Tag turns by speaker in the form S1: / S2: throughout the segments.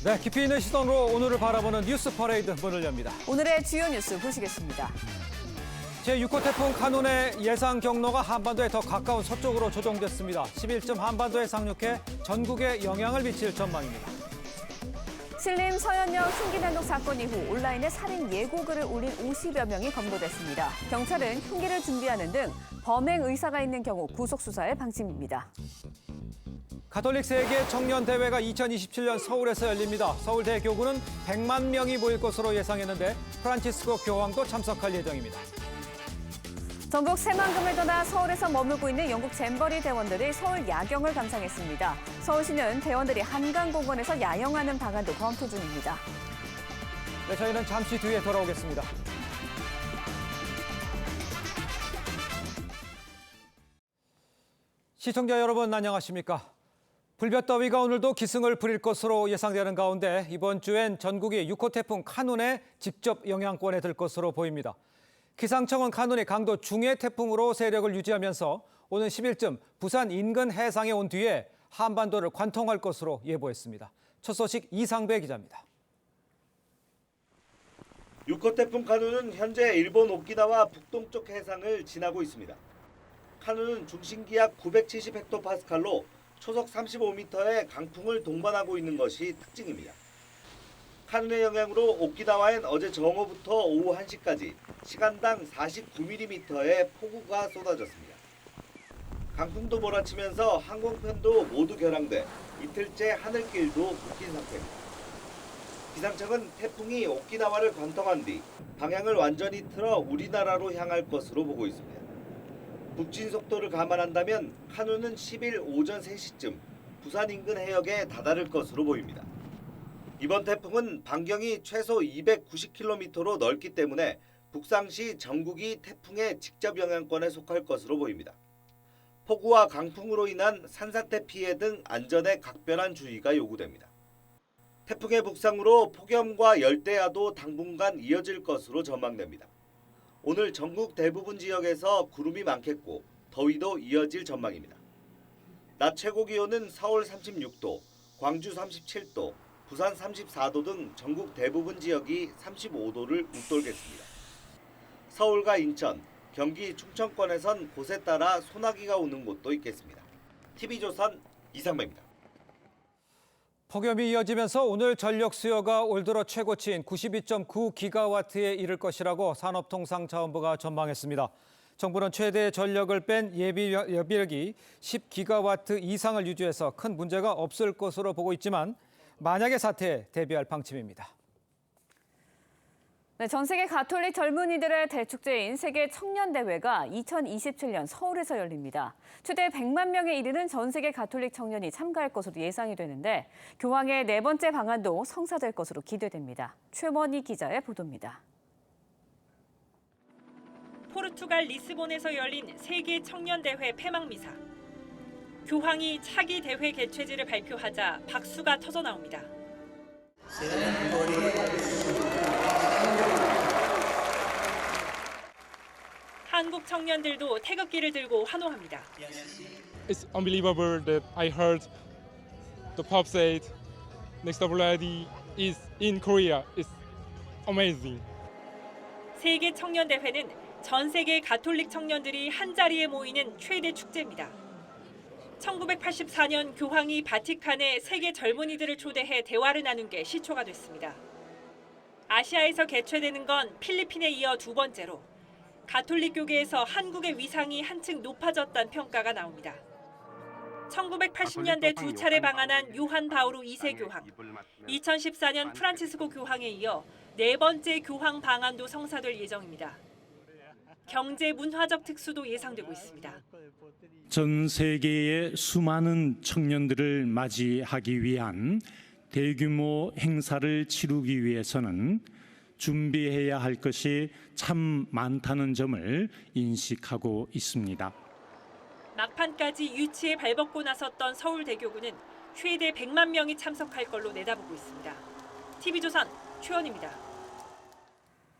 S1: 네, 깊이 있는 시선으로 오늘을 바라보는 뉴스 퍼레이드 문을 엽니다.
S2: 오늘의 주요 뉴스 보시겠습니다.
S1: 제6호 태풍 카눈의 예상 경로가 한반도에 더 가까운 서쪽으로 조정됐습니다. 10일쯤 한반도에 상륙해 전국에 영향을 미칠 전망입니다.
S2: 신림 서현역 흉기 단독 사건 이후 온라인에 살인 예고글을 올린 50여 명이 검거됐습니다. 경찰은 흉기를 준비하는 등 범행 의사가 있는 경우 구속 수사에 방침입니다.
S1: 가톨릭 세계 청년 대회가 2027년 서울에서 열립니다. 서울대 교구는 100만 명이 모일 것으로 예상했는데 프란치스코 교황도 참석할 예정입니다.
S2: 전국 새만금을 떠나 서울에서 머물고 있는 영국 잼버리 대원들이 서울 야경을 감상했습니다. 서울시는 대원들이 한강공원에서 야영하는 방안도 검토 중입니다.
S1: 네, 저희는 잠시 뒤에 돌아오겠습니다. 시청자 여러분 안녕하십니까? 불볕더위가 오늘도 기승을 부릴 것으로 예상되는 가운데 이번 주엔 전국이 6호 태풍 카눈의 직접 영향권에 들 것으로 보입니다. 기상청은 카눈이 강도 중해 태풍으로 세력을 유지하면서 오는 10일쯤 부산 인근 해상에 온 뒤에 한반도를 관통할 것으로 예보했습니다. 첫 소식 이상배 기자입니다.
S3: 6호 태풍 카눈은 현재 일본 오키나와 북동쪽 해상을 지나고 있습니다. 카눈은 중심기압 970헥토파스칼로 초속 35m의 강풍을 동반하고 있는 것이 특징입니다. 카눈의 영향으로 오키나와엔 어제 정오부터 오후 1시까지 시간당 49mm의 폭우가 쏟아졌습니다. 강풍도 몰아치면서 항공편도 모두 결항돼 이틀째 하늘길도 묶인 상태입니다. 기상청은 태풍이 오키나와를 관통한 뒤 방향을 완전히 틀어 우리나라로 향할 것으로 보고 있습니다. 북진 속도를 감안한다면 카눈은 10일 오전 3시쯤 부산 인근 해역에 다다를 것으로 보입니다. 이번 태풍은 반경이 최소 290km로 넓기 때문에 북상시 전국이 태풍의 직접 영향권에 속할 것으로 보입니다. 폭우와 강풍으로 인한 산사태 피해 등 안전에 각별한 주의가 요구됩니다. 태풍의 북상으로 폭염과 열대야도 당분간 이어질 것으로 전망됩니다. 오늘 전국 대부분 지역에서 구름이 많겠고 더위도 이어질 전망입니다. 낮 최고 기온은 서울 36도, 광주 37도, 부산 34도 등 전국 대부분 지역이 35도를 웃돌겠습니다. 서울과 인천, 경기, 충청권에선 곳에 따라 소나기가 오는 곳도 있겠습니다. TV조선 이상배입니다.
S1: 폭염이 이어지면서 오늘 전력 수요가 올 들어 최고치인 92.9기가와트에 이를 것이라고 산업통상자원부가 전망했습니다. 정부는 최대 전력을 뺀 예비 여비력이 10기가와트 이상을 유지해서 큰 문제가 없을 것으로 보고 있지만 만약의 사태에 대비할 방침입니다.
S2: 네, 전 세계 가톨릭 젊은이들의 대축제인 세계 청년대회가 2027년 서울에서 열립니다. 최대 100만 명에 이르는 전 세계 가톨릭 청년이 참가할 것으로 예상이 되는데 교황의 네 번째 방한도 성사될 것으로 기대됩니다. 최원희 기자의 보도입니다.
S4: 포르투갈 리스본에서 열린 세계 청년대회 폐막미사. 교황이 차기 대회 개최지를 발표하자 박수가 터져나옵니다. 한국 청년들도 태극기를 들고 환호합니다.
S5: It's unbelievable that I heard the Pope said next February is in Korea. It's amazing.
S4: 세계 청년대회는 전 세계 가톨릭 청년들이 한자리에 모이는 최대 축제입니다. 1984년 교황이 바티칸에 세계 젊은이들을 초대해 대화를 나눈 게 시초가 됐습니다. 아시아에서 개최되는 건 필리핀에 이어 두 번째로 가톨릭교계에서 한국의 위상이 한층 높아졌다는 평가가 나옵니다. 1980년대 두 차례 방한한 요한 바오로 2세 교황, 2014년 프란치스코 교황에 이어 네 번째 교황 방한도 성사될 예정입니다. 경제 문화적 특수도 예상되고 있습니다.
S6: 전 세계의 수많은 청년들을 맞이하기 위한 대규모 행사를 치르기 위해서는 준비해야 할 것이 참 많다는 점을 인식하고 있습니다.
S4: 막판까지 유치에 발벗고 나섰던 서울대교구는 최대 100만 명이 참석할 걸로 내다보고 있습니다. TV조선 최원입니다.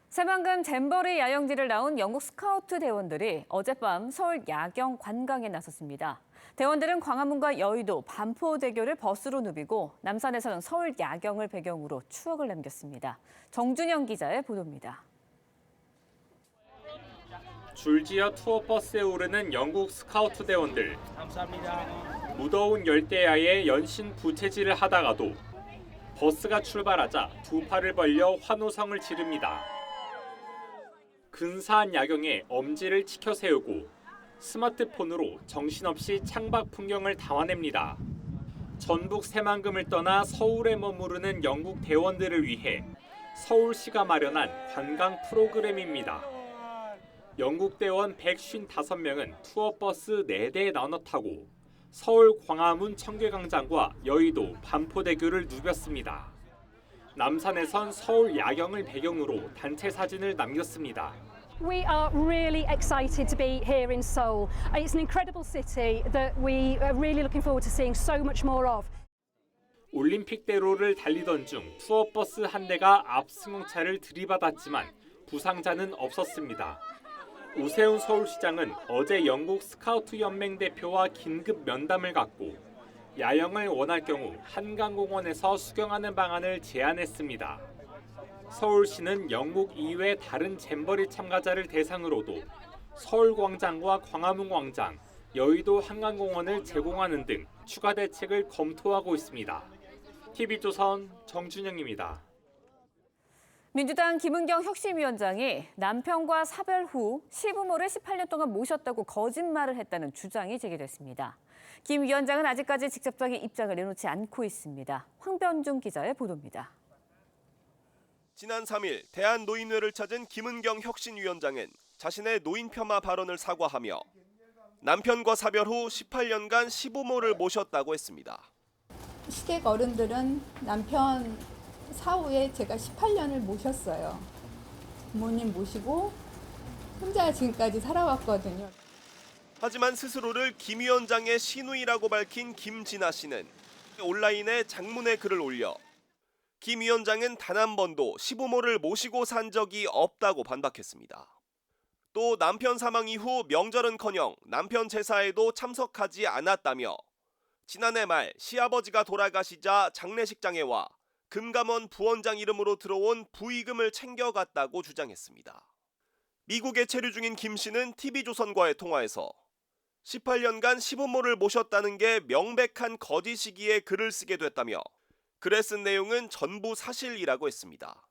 S2: 새만금 잼버리 야영지를 나온 영국 스카우트 대원들이 어젯밤 서울 야경 관광에 나섰습니다. 대원들은 광화문과 여의도, 반포대교를 버스로 누비고 남산에서는 서울 야경을 배경으로 추억을 남겼습니다. 정준영 기자의 보도입니다.
S7: 줄지어 투어버스에 오르는 영국 스카우트 대원들. 무더운 열대야에 연신 부채질을 하다가도 버스가 출발하자 두 팔을 벌려 환호성을 지릅니다. 근사한 야경에 엄지를 치켜 세우고 스마트폰으로 정신없이 창밖 풍경을 담아냅니다. 전북 새만금을 떠나 서울에 머무르는 영국 대원들을 위해 서울시가 마련한 관광 프로그램입니다. 영국 대원 155명은 투어버스 4대에 나눠 타고 서울 광화문 청계광장과 여의도 반포대교를 누볐습니다. 남산에선 서울 야경을 배경으로 단체 사진을 남겼습니다.
S8: We are really excited to be here in Seoul. It's an incredible city that we are really looking forward to seeing so much more of.
S7: 올림픽대로를 달리던 중 투어버스 한 대가 앞승용차를 들이받았지만 부상자는 없었습니다. 오세훈 서울시장은 어제 영국 스카우트 연맹 대표와 긴급 면담을 갖고 야영을 원할 경우 한강공원에서 수경하는 방안을 제안했습니다. 서울시는 영국 이외 다른 잼버리 참가자를 대상으로도 서울광장과 광화문광장, 여의도 한강공원을 제공하는 등 추가 대책을 검토하고 있습니다. TV조선 정준영입니다.
S2: 민주당 김은경 혁신위원장이 남편과 사별 후 시부모를 18년 동안 모셨다고 거짓말을 했다는 주장이 제기됐습니다. 김 위원장은 아직까지 직접적인 입장을 내놓지 않고 있습니다. 황변중 기자의 보도입니다.
S9: 지난 3일 대한노인회를 찾은 김은경 혁신위원장은 자신의 노인 폄하 발언을 사과하며 남편과 사별 후 18년간 시부모를 모셨다고 했습니다.
S10: 시댁 어른들은 남편 사후에 제가 18년을 모셨어요. 부모님 모시고 혼자 지금까지 살아왔거든요.
S9: 하지만 스스로를 김 위원장의 시누이라고 밝힌 김진아 씨는 온라인에 장문의 글을 올려 김 위원장은 단 한 번도 시부모를 모시고 산 적이 없다고 반박했습니다. 또 남편 사망 이후 명절은커녕 남편 제사에도 참석하지 않았다며 지난해 말 시아버지가 돌아가시자 장례식장에 와 금감원 부원장 이름으로 들어온 부의금을 챙겨갔다고 주장했습니다. 미국에 체류 중인 김 씨는 TV조선과의 통화에서 18년간 시부모를 모셨다는 게 명백한 거짓이기에 글을 쓰게 됐다며 글에 쓴 내용은 전부 사실이라고 했습니다.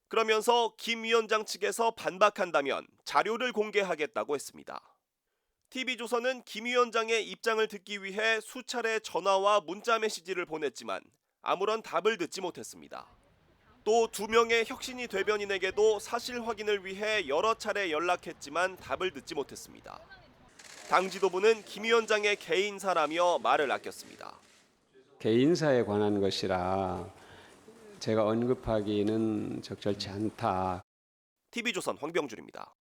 S9: 그러면서 김 위원장 측에서 반박한다면 자료를 공개하겠다고 했습니다. TV조선은 김 위원장의 입장을 듣기 위해 수차례 전화와 문자 메시지를 보냈지만 아무런 답을 듣지 못했습니다. 또 2명의 혁신위 대변인에게도 사실 확인을 위해 여러 차례 연락했지만 답을 듣지 못했습니다. 당 지도부는 김 위원장의 개인사라며 말을 아꼈습니다.
S11: 개인사에 관한 것이라 제가 언급하기는 적절치 않다.
S9: TV조선 황병준입니다.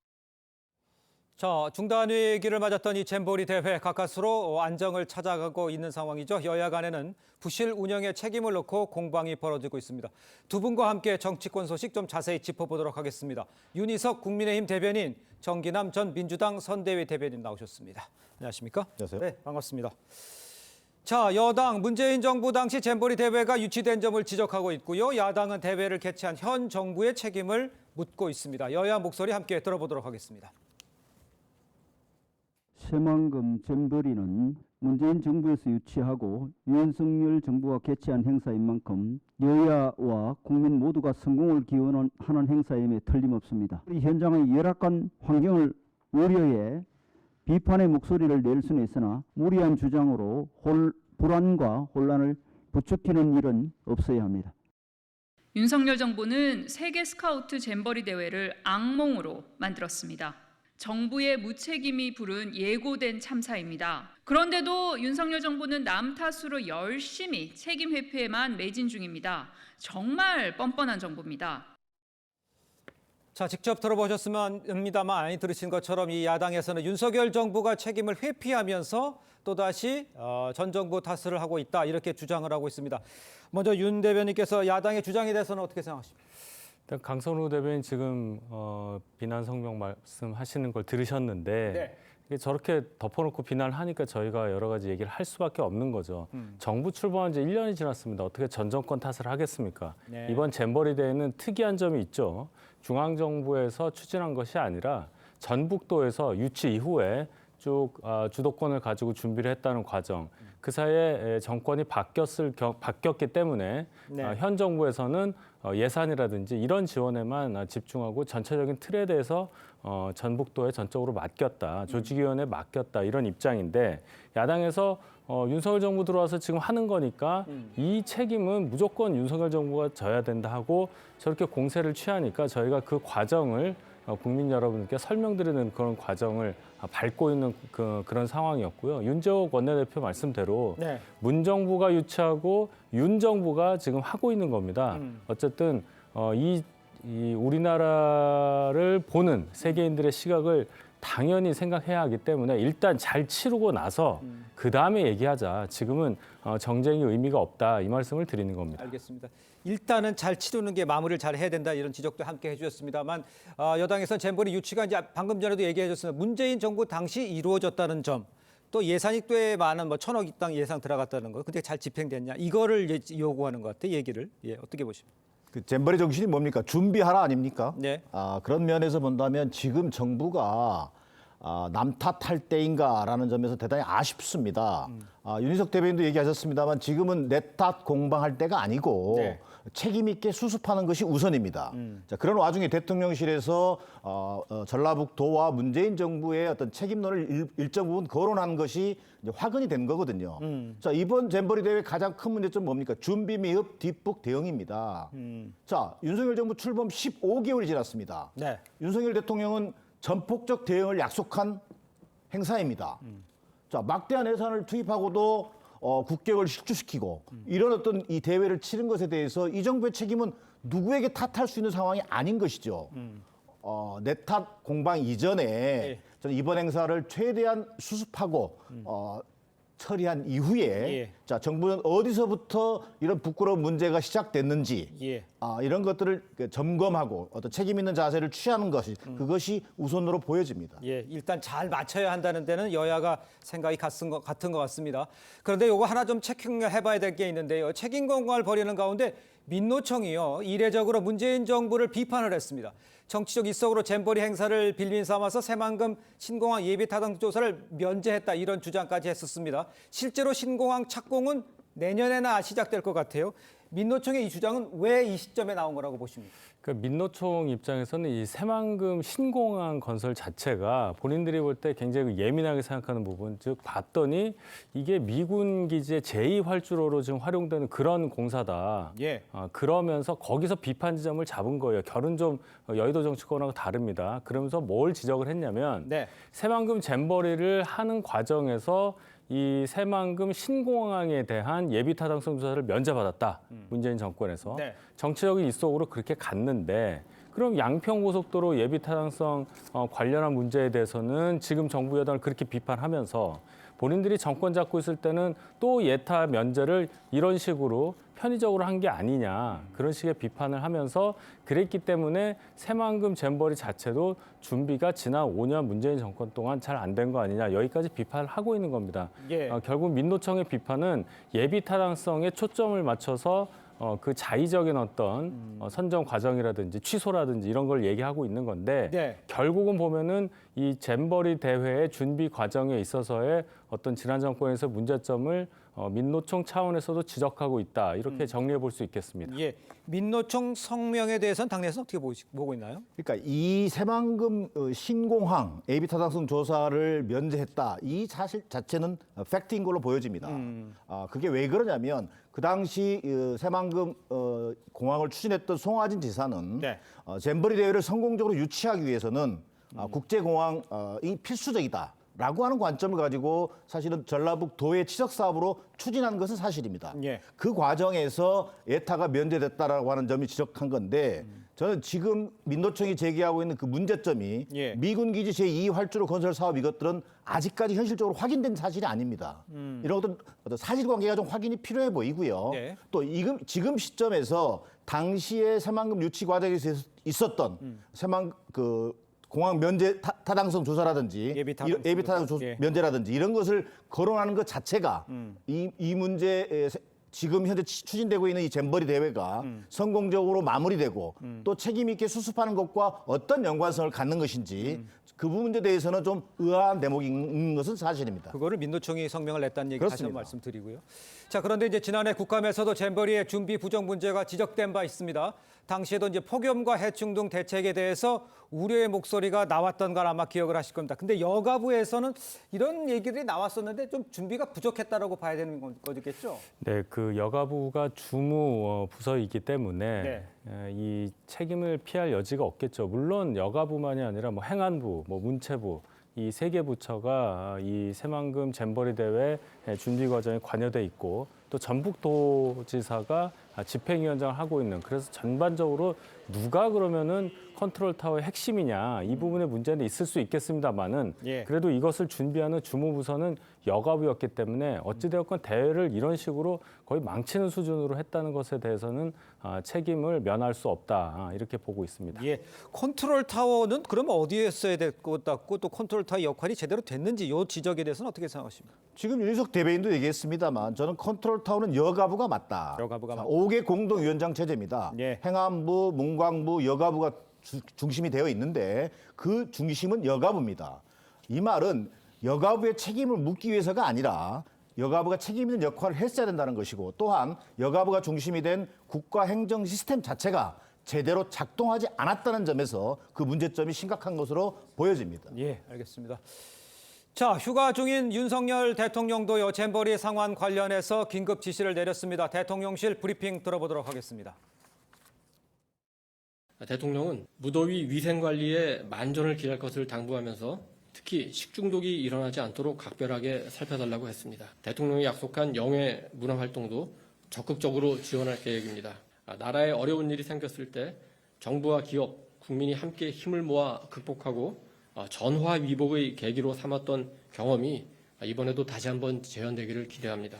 S1: 자, 중단 위기를 맞았던 이 잼버리 대회 가까스로 안정을 찾아가고 있는 상황이죠. 여야 간에는 부실 운영의 책임을 놓고 공방이 벌어지고 있습니다. 두 분과 함께 정치권 소식 좀 자세히 짚어보도록 하겠습니다. 윤희석 국민의힘 대변인, 정기남 전 민주당 선대위 대변인 나오셨습니다. 안녕하십니까?
S12: 안녕하세요.
S1: 네, 반갑습니다. 자, 여당 문재인 정부 당시 잼버리 대회가 유치된 점을 지적하고 있고요. 야당은 대회를 개최한 현 정부의 책임을 묻고 있습니다. 여야 목소리 함께 들어보도록 하겠습니다.
S12: 새만금 잼버리는 문재인 정부에서 유치하고 윤석열 정부가 개최한 행사인 만큼 여야와 국민 모두가 성공을 기원하는 행사임에 틀림없습니다. 우리 현장의 열악한 환경을 우려해 비판의 목소리를 낼 수는 있으나 무리한 주장으로 불안과 혼란을 부추기는 일은 없어야 합니다.
S13: 윤석열 정부는 세계 스카우트 잼버리 대회를 악몽으로 만들었습니다. 정부의 무책임이 부른 예고된 참사입니다. 그런데도 윤석열 정부는 남 탓으로 열심히 책임 회피에만 매진 중입니다. 정말 뻔뻔한 정부입니다.
S1: 자, 직접 들어보셨으면 합니다만 많이 들으신 것처럼 이 야당에서는 윤석열 정부가 책임을 회피하면서 또다시 전 정부 탓을 하고 있다, 이렇게 주장을 하고 있습니다. 먼저 윤 대변인께서 야당의 주장에 대해서는 어떻게 생각하십니까?
S14: 강선우 대변인 지금 비난 성명 말씀하시는 걸 들으셨는데,
S1: 네.
S14: 저렇게 덮어놓고 비난을 하니까 저희가 여러 가지 얘기를 할 수밖에 없는 거죠. 정부 출범한 지 1년이 지났습니다. 어떻게 전 정권 탓을 하겠습니까?
S1: 네.
S14: 이번 잼버리 대회는 특이한 점이 있죠. 중앙정부에서 추진한 것이 아니라 전북도에서 유치 이후에 쭉 주도권을 가지고 준비를 했다는 과정. 그 사이에 정권이 바뀌었기 때문에
S1: 네.
S14: 현 정부에서는 예산이라든지 이런 지원에만 집중하고 전체적인 틀에 대해서 전북도에 전적으로 맡겼다. 조직위원회에 맡겼다. 이런 입장인데 야당에서 윤석열 정부 들어와서 지금 하는 거니까 이 책임은 무조건 윤석열 정부가 져야 된다 하고 저렇게 공세를 취하니까 저희가 그 과정을 국민 여러분께 설명드리는 그런 과정을 밟고 있는 그런 상황이었고요. 윤재욱 원내대표 말씀대로
S1: 네.
S14: 문정부가 유치하고 윤 정부가 지금 하고 있는 겁니다. 어쨌든 이 우리나라를 보는 세계인들의 시각을 당연히 생각해야 하기 때문에 일단 잘 치르고 나서 그다음에 얘기하자. 지금은 정쟁이 의미가 없다. 이 말씀을 드리는 겁니다.
S1: 알겠습니다. 일단은 잘 치르는 게 마무리를 잘 해야 된다 이런 지적도 함께 해주셨습니다만 여당에서는 잼버리 유치가 이제 방금 전에도 얘기해 줬습니다. 문재인 정부 당시 이루어졌다는 점, 또 예산이 꽤 많은 1,000억 당 예상 들어갔다는 거, 근데 잘 집행됐냐 이거를 요구하는 것 같아요. 얘기를 어떻게 보십니까?
S15: 그 잼버리 정신이 뭡니까? 준비하라 아닙니까?
S1: 네.
S15: 그런 면에서 본다면 지금 정부가 남 탓할 때인가라는 점에서 대단히 아쉽습니다. 윤희석 대변인도 얘기하셨습니다만 지금은 내 탓 공방할 때가 아니고
S1: 네.
S15: 책임 있게 수습하는 것이 우선입니다. 자, 그런 와중에 대통령실에서 전라북도와 문재인 정부의 어떤 책임론을 일정 부분 거론한 것이 이제 화근이 된 거거든요. 자, 이번 잼버리 대회 가장 큰 문제점 뭡니까? 준비 미흡 뒷북 대응입니다. 자, 윤석열 정부 출범 15개월이 지났습니다.
S1: 네.
S15: 윤석열 대통령은 전폭적 대응을 약속한 행사입니다. 자, 막대한 예산을 투입하고도 국격을 실추시키고 이런 어떤 이 대회를 치른 것에 대해서 이 정부의 책임은 누구에게 탓할 수 있는 상황이 아닌 것이죠. 내 탓 공방 이전에 저는 이번 행사를 최대한 수습하고 처리한 이후에 자, 정부는 어디서부터 이런 부끄러운 문제가 시작됐는지 이런 것들을 점검하고 어떤 책임 있는 자세를 취하는 것이 그것이 우선으로 보여집니다.
S1: 일단 잘 맞춰야 한다는 데는 여야가 생각이 같은 것 같습니다. 그런데 이거 하나 좀 체크해봐야 될 게 있는데요. 책임 공방을 벌이는 가운데 민노총이요 이례적으로 문재인 정부를 비판을 했습니다. 정치적 이석으로 잼버리 행사를 빌민 삼아서 새만금 신공항 예비 타당 조사를 면제했다 이런 주장까지 했었습니다. 실제로 신공항 착공은 내년에나 시작될 것 같아요. 민노총의 이 주장은 왜 이 시점에 나온 거라고 보십니까?
S14: 그 민노총 입장에서는 이 새만금 신공항 건설 자체가 본인들이 볼 때 굉장히 예민하게 생각하는 부분, 즉 봤더니 이게 미군 기지의 제2활주로로 지금 활용되는 그런 공사다. 그러면서 거기서 비판 지점을 잡은 거예요. 결은 좀 여의도 정치권하고 다릅니다. 그러면서 뭘 지적을 했냐면 새만금 잼버리를 하는 과정에서 이 새만금 신공항에 대한 예비 타당성 조사를 면제받았다. 문재인 정권에서. 정치적인 이속으로 그렇게 갔는데 그럼 양평고속도로 예비 타당성 관련한 문제에 대해서는 지금 정부 여당을 그렇게 비판하면서 본인들이 정권 잡고 있을 때는 또 예타 면제를 이런 식으로 편의적으로 한 게 아니냐 그런 식의 비판을 하면서 그랬기 때문에 새만금 잼버리 자체도 준비가 지난 5년 문재인 정권 동안 잘 안 된 거 아니냐 여기까지 비판을 하고 있는 겁니다. 결국 민노총의 비판은 예비 타당성에 초점을 맞춰서 그 자의적인 어떤 선정 과정이라든지 취소라든지 이런 걸 얘기하고 있는 건데 결국은 보면은 이 잼버리 대회의 준비 과정에 있어서의 어떤 지난 정권에서 문제점을 민노총 차원에서도 지적하고 있다. 이렇게 정리해 볼 수 있겠습니다.
S1: 민노총 성명에 대해서는 당내에서 어떻게 보고 있나요?
S15: 그러니까 이 새만금 신공항 예비 타당성 조사를 면제했다. 이 사실 자체는 팩트인 걸로 보여집니다. 그게 왜 그러냐면 그 당시 새만금 공항을 추진했던 송하진 지사는 잼버리 대회를 성공적으로 유치하기 위해서는 국제공항이 필수적이다. 라고 하는 관점을 가지고 사실은 전라북도의 치석 사업으로 추진한 것은 사실입니다. 그 과정에서 예타가 면제됐다라고 하는 점이 지적한 건데 저는 지금 민노총이 제기하고 있는 그 문제점이 미군 기지 제2활주로 건설 사업 이것들은 아직까지 현실적으로 확인된 사실이 아닙니다. 이런 어떤 사실관계가 좀 확인이 필요해 보이고요. 또 지금 시점에서 당시에 새만금 유치 과정에서 있었던 공항 면제 타당성 조사라든지
S1: 예비 타당성
S15: 예. 면제라든지 이런 것을 거론하는 것 자체가 이 문제 지금 현재 추진되고 있는 이 잼버리 대회가 성공적으로 마무리되고 또 책임 있게 수습하는 것과 어떤 연관성을 갖는 것인지 그 부분에 대해서는 좀 의아한 대목이 있는 것은 사실입니다.
S1: 그거를 민노총이 성명을 냈다는 얘기 다시
S15: 그렇습니다.
S1: 한번 말씀드리고요. 자, 그런데 이제 지난해 국감에서도 잼버리의 준비 부족 문제가 지적된 바 있습니다. 당시에도 이제 폭염과 해충 등 대책에 대해서 우려의 목소리가 나왔던 걸 아마 기억을 하실 겁니다. 근데 여가부에서는 이런 얘기들이 나왔었는데 좀 준비가 부족했다라고 봐야 되는 거겠죠?
S14: 네, 그 여가부가 주무 부서이기 때문에 이 책임을 피할 여지가 없겠죠. 물론 여가부만이 아니라 뭐 행안부, 뭐 문체부 이 세 개 부처가 이 새만금 잼버리 대회 준비 과정에 관여돼 있고 또 전북도지사가 집행위원장을 하고 있는 그래서 전반적으로 누가 그러면은 컨트롤 타워의 핵심이냐 이 부분에 문제는 있을 수 있겠습니다만은 그래도 이것을 준비하는 주무부서는 여가부였기 때문에 어찌되었건 대회를 이런 식으로 거의 망치는 수준으로 했다는 것에 대해서는 책임을 면할 수 없다 이렇게 보고 있습니다.
S1: 예, 컨트롤 타워는 그러면 어디에 써야 될 것 같고 또 컨트롤 타워 역할이 제대로 됐는지 이 지적에 대해서는 어떻게 생각하십니까?
S15: 지금 윤희석 대변인도 얘기했습니다만 저는 컨트롤 타워는 여가부가 맞다.
S1: 여가부가 맞다.
S15: 5개 공동위원장 체제입니다. 행안부, 문광부, 여가부가 중심이 되어 있는데 그 중심은 여가부입니다. 이 말은 여가부의 책임을 묻기 위해서가 아니라 여가부가 책임 있는 역할을 했어야 된다는 것이고 또한 여가부가 중심이 된 국가 행정 시스템 자체가 제대로 작동하지 않았다는 점에서 그 문제점이 심각한 것으로 보여집니다.
S1: 예, 알겠습니다. 자, 휴가 중인 윤석열 대통령도요 잼버리 상황 관련해서 긴급 지시를 내렸습니다. 대통령실 브리핑 들어보도록 하겠습니다.
S16: 대통령은 무더위 위생관리에 만전을 기할 것을 당부하면서 특히 식중독이 일어나지 않도록 각별하게 살펴달라고 했습니다. 대통령이 약속한 영해 문화활동도 적극적으로 지원할 계획입니다. 나라에 어려운 일이 생겼을 때 정부와 기업, 국민이 함께 힘을 모아 극복하고 전화위복의 계기로 삼았던 경험이 이번에도 다시 한번 재현되기를 기대합니다.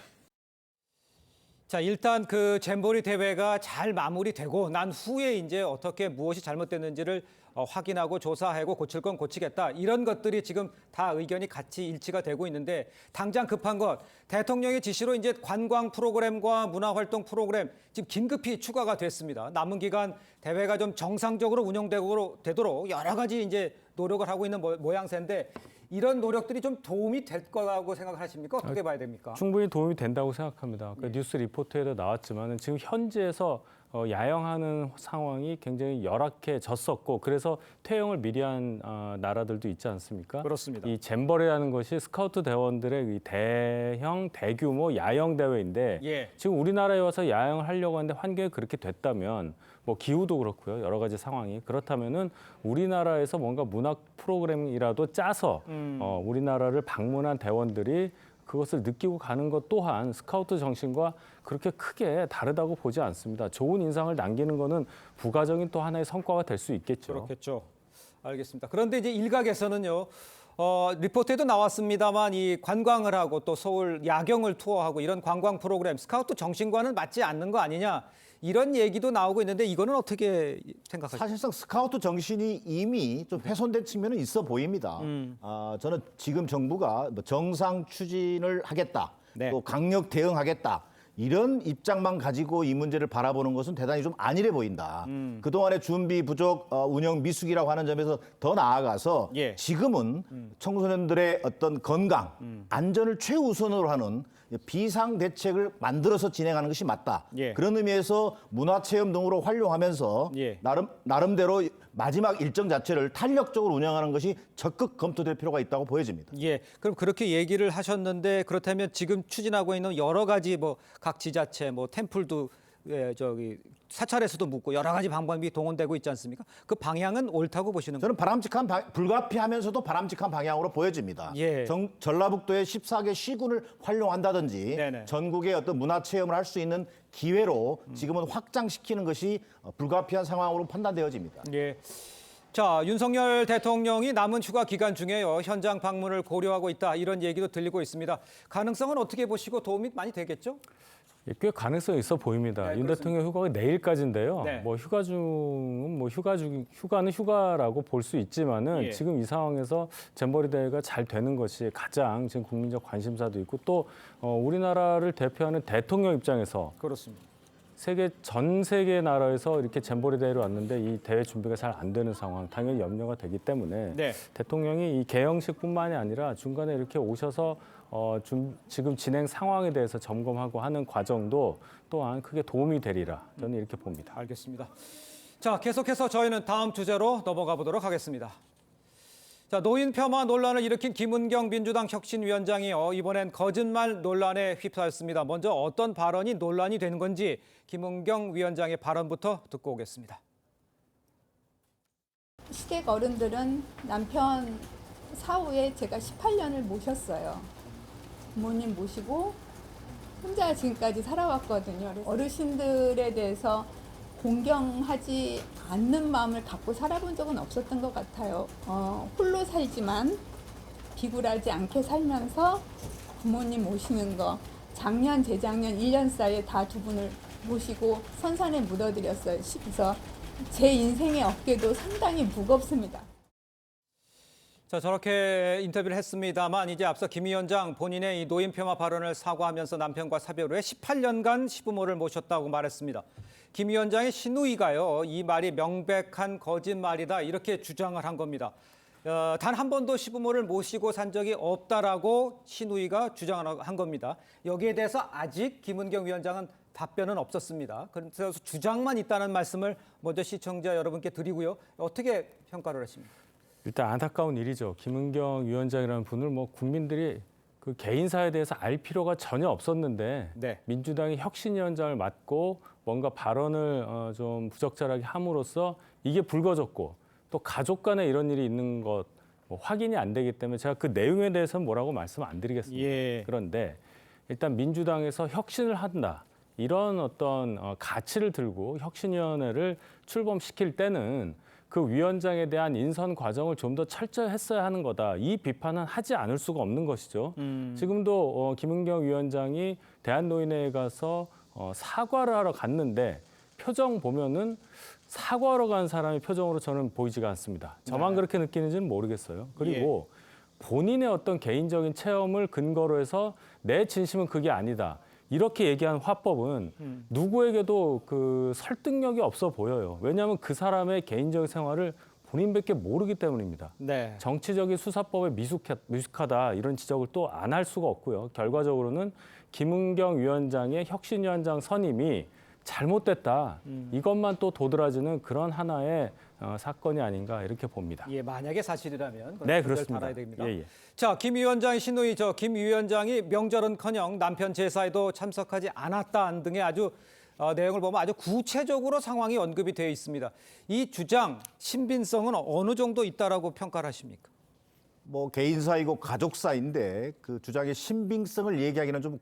S1: 자, 일단 그 잼버리 대회가 잘 마무리되고 난 후에 이제 어떻게 무엇이 잘못됐는지를 확인하고 조사하고 고칠 건 고치겠다. 이런 것들이 지금 다 의견이 같이 일치가 되고 있는데 당장 급한 것 대통령의 지시로 이제 관광 프로그램과 문화활동 프로그램 지금 긴급히 추가가 됐습니다. 남은 기간 대회가 좀 정상적으로 운영되도록 여러 가지 이제 노력을 하고 있는 모양새인데 이런 노력들이 좀 도움이 될 거라고 생각하십니까? 어떻게 봐야 됩니까?
S14: 충분히 도움이 된다고 생각합니다. 그 뉴스 리포트에도 나왔지만 지금 현지에서 야영하는 상황이 굉장히 열악해졌었고 그래서 퇴영을 미리 한 나라들도 있지 않습니까?
S1: 그렇습니다.
S14: 이 잼버리라는 것이 스카우트 대원들의 이 대규모 야영 대회인데 지금 우리나라에 와서 야영을 하려고 하는데 환경이 그렇게 됐다면 뭐 기후도 그렇고요. 여러 가지 상황이 그렇다면은 우리나라에서 뭔가 문화 프로그램이라도 짜서 우리나라를 방문한 대원들이 그것을 느끼고 가는 것 또한 스카우트 정신과 그렇게 크게 다르다고 보지 않습니다. 좋은 인상을 남기는 것은 부가적인 또 하나의 성과가 될 수 있겠죠.
S1: 그렇겠죠. 알겠습니다. 그런데 이제 일각에서는요. 리포트에도 나왔습니다만 이 관광을 하고 또 서울 야경을 투어하고 이런 관광 프로그램 스카우트 정신과는 맞지 않는 거 아니냐. 이런 얘기도 나오고 있는데 이거는 어떻게 생각하십니까?
S15: 사실상 스카우트 정신이 이미 좀 훼손된 측면은 있어 보입니다. 저는 지금 정부가 정상 추진을 하겠다, 또 강력 대응하겠다. 이런 입장만 가지고 이 문제를 바라보는 것은 대단히 좀 안일해 보인다. 그동안의 준비 부족, 운영 미숙이라고 하는 점에서 더 나아가서 지금은 청소년들의 어떤 건강, 안전을 최우선으로 하는 비상 대책을 만들어서 진행하는 것이 맞다. 그런 의미에서 문화체험 등으로 활용하면서 나름대로 마지막 일정 자체를 탄력적으로 운영하는 것이 적극 검토될 필요가 있다고 보여집니다.
S1: 예, 그럼 그렇게 얘기를 하셨는데 그렇다면 지금 추진하고 있는 여러 가지 뭐 각 지자체, 뭐 템플도 사찰에서도 묻고 여러 가지 방법이 동원되고 있지 않습니까? 그 방향은 옳다고 보시는 거예요?
S15: 저는 불가피하면서도 바람직한 방향으로 보여집니다. 전라북도의 14개 시군을 활용한다든지 전국의 어떤 문화체험을 할 수 있는 기회로 지금은 확장시키는 것이 불가피한 상황으로 판단되어집니다.
S1: 자, 윤석열 대통령이 남은 휴가 기간 중에요. 현장 방문을 고려하고 있다. 이런 얘기도 들리고 있습니다. 가능성은 어떻게 보시고 도움이 많이 되겠죠?
S14: 꽤 가능성이 있어 보입니다. 윤 대통령 휴가가 내일까지인데요.
S1: 네.
S14: 뭐 휴가 중은 뭐 휴가는 휴가라고 볼 수 있지만은
S1: 예.
S14: 지금 이 상황에서 잼버리 대회가 잘 되는 것이 가장 지금 국민적 관심사도 있고 또 우리나라를 대표하는 대통령 입장에서
S1: 그렇습니다.
S14: 전 세계 나라에서 이렇게 잼버리 대회를 왔는데 이 대회 준비가 잘 안 되는 상황 당연히 염려가 되기 때문에
S1: 네.
S14: 대통령이 이 개영식뿐만이 아니라 중간에 이렇게 오셔서 지금 진행 상황에 대해서 점검하고 하는 과정도 또한 크게 도움이 되리라 저는 이렇게 봅니다.
S1: 알겠습니다. 자, 계속해서 저희는 다음 주제로 넘어가 보도록 하겠습니다. 자, 노인 폄하 논란을 일으킨 김은경 민주당 혁신위원장이요, 이번엔 거짓말 논란에 휩싸였습니다. 먼저 어떤 발언이 논란이 되는 건지 김은경 위원장의 발언부터 듣고 오겠습니다.
S10: 시댁 어른들은 남편 사후에 제가 18년을 모셨어요. 부모님 모시고 혼자 지금까지 살아왔거든요. 어르신들에 대해서 공경하지 않는 마음을 갖고 살아본 적은 없었던 것 같아요. 홀로 살지만 비굴하지 않게 살면서 부모님 모시는 거, 작년, 재작년 1년 사이에 다 두 분을 모시고 선산에 묻어드렸어요. 그래서 제 인생의 어깨도 상당히 무겁습니다.
S1: 자, 저렇게 인터뷰를 했습니다만 이제 앞서 김 위원장 본인의 이 노인 폄하 발언을 사과하면서 남편과 사별 후에 18년간 시부모를 모셨다고 말했습니다. 김 위원장의 시누이가요, 이 말이 명백한 거짓말이다 이렇게 주장을 한 겁니다. 단 한 번도 시부모를 모시고 산 적이 없다라고 시누이가 주장을 한 겁니다. 여기에 대해서 아직 김은경 위원장은 답변은 없었습니다. 그래서 주장만 있다는 말씀을 먼저 시청자 여러분께 드리고요. 어떻게 평가를 하십니까?
S14: 일단 안타까운 일이죠. 김은경 위원장이라는 분을 뭐 국민들이 그 개인사에 대해서 알 필요가 전혀 없었는데
S1: 네.
S14: 민주당이 혁신위원장을 맡고 뭔가 발언을 좀 부적절하게 함으로써 이게 불거졌고 또 가족 간에 이런 일이 있는 것 확인이 안 되기 때문에 제가 그 내용에 대해서는 뭐라고 말씀 안 드리겠습니다.
S1: 예.
S14: 그런데 일단 민주당에서 혁신을 한다. 이런 어떤 가치를 들고 혁신위원회를 출범시킬 때는 그 위원장에 대한 인선 과정을 좀 더 철저히 했어야 하는 거다. 이 비판은 하지 않을 수가 없는 것이죠. 지금도 김은경 위원장이 대한노인회에 가서 사과를 하러 갔는데 표정 보면은 사과하러 간 사람의 표정으로 저는 보이지가 않습니다. 저만 그렇게 느끼는지는 모르겠어요. 그리고 본인의 어떤 개인적인 체험을 근거로 해서 내 진심은 그게 아니다. 이렇게 얘기한 화법은 누구에게도 그 설득력이 없어 보여요. 왜냐하면 그 사람의 개인적인 생활을 본인밖에 모르기 때문입니다.
S1: 네.
S14: 정치적인 수사법에 미숙하다 이런 지적을 또 안 할 수가 없고요. 결과적으로는 김은경 위원장의 혁신위원장 선임이 잘못됐다. 이것만 또 도드라지는 그런 하나의 사건이 아닌가 이렇게 봅니다.
S1: 예, 만약에 사실이라면
S14: 네, 그렇습니다.
S1: 달아야 됩니다.
S14: 예, 예.
S1: 자, 김 위원장의 시누이 김 위원장이 명절은커녕 남편 제사에도 참석하지 않았다 등의 아주 내용을 보면 아주 구체적으로 상황이 언급이 되어 있습니다. 이 주장 신빙성은 어느 정도 있다라고 평가를 하십니까?
S15: 뭐 개인사이고 가족사인데 그 주장의 신빙성을 얘기하기는 좀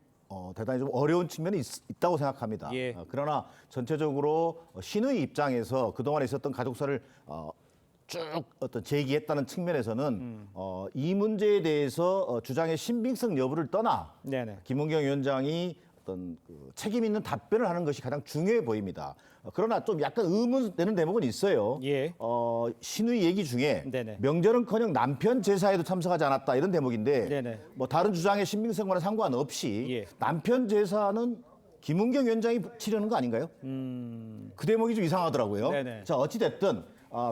S15: 대단히 좀 어려운 측면이 있다고 생각합니다.
S1: 예.
S15: 그러나 전체적으로 시누이 입장에서 그동안에 있었던 가족사를 쭉 어떤 제기했다는 측면에서는 이 문제에 대해서 주장의 신빙성 여부를 떠나
S1: 네네.
S15: 김은경 위원장이 어떤 그 책임 있는 답변을 하는 것이 가장 중요해 보입니다. 그러나 좀 약간 의문되는 대목은 있어요.
S1: 예.
S15: 시누이 얘기 중에
S1: 네네.
S15: 명절은커녕 남편 제사에도 참석하지 않았다 이런 대목인데
S1: 네네.
S15: 뭐 다른 주장의 신빙성과는 상관없이
S1: 예.
S15: 남편 제사는 김은경 위원장이 치르는 거 아닌가요? 그 대목이 좀 이상하더라고요.
S1: 네네.
S15: 자, 어찌됐든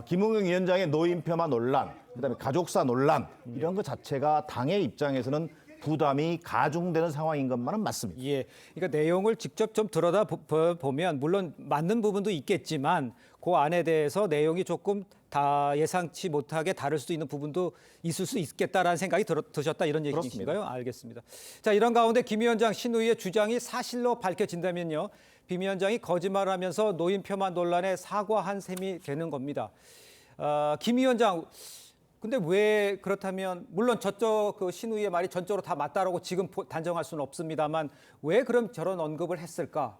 S15: 김은경 위원장의 노인 폄하 논란, 그다음에 가족사 논란 이런 것 자체가 당의 입장에서는 부담이 가중되는 상황인 것만은 맞습니다.
S1: 예, 그러니까 내용을 직접 좀 들여다보면 물론 맞는 부분도 있겠지만 그 안에 대해서 내용이 조금 다 예상치 못하게 다를 수도 있는 부분도 있을 수 있겠다라는 생각이 드셨다 이런 얘기이신가요? 알겠습니다. 자, 이런 가운데 김 위원장 시누이의 주장이 사실로 밝혀진다면요, 김 위원장이 거짓말하면서 노인 폄하 논란에 사과한 셈이 되는 겁니다. 김 위원장. 근데 왜 그렇다면 물론 저쪽 그 시누이의 말이 전적으로 다 맞다라고 지금 단정할 수는 없습니다만 왜 그럼 저런 언급을 했을까?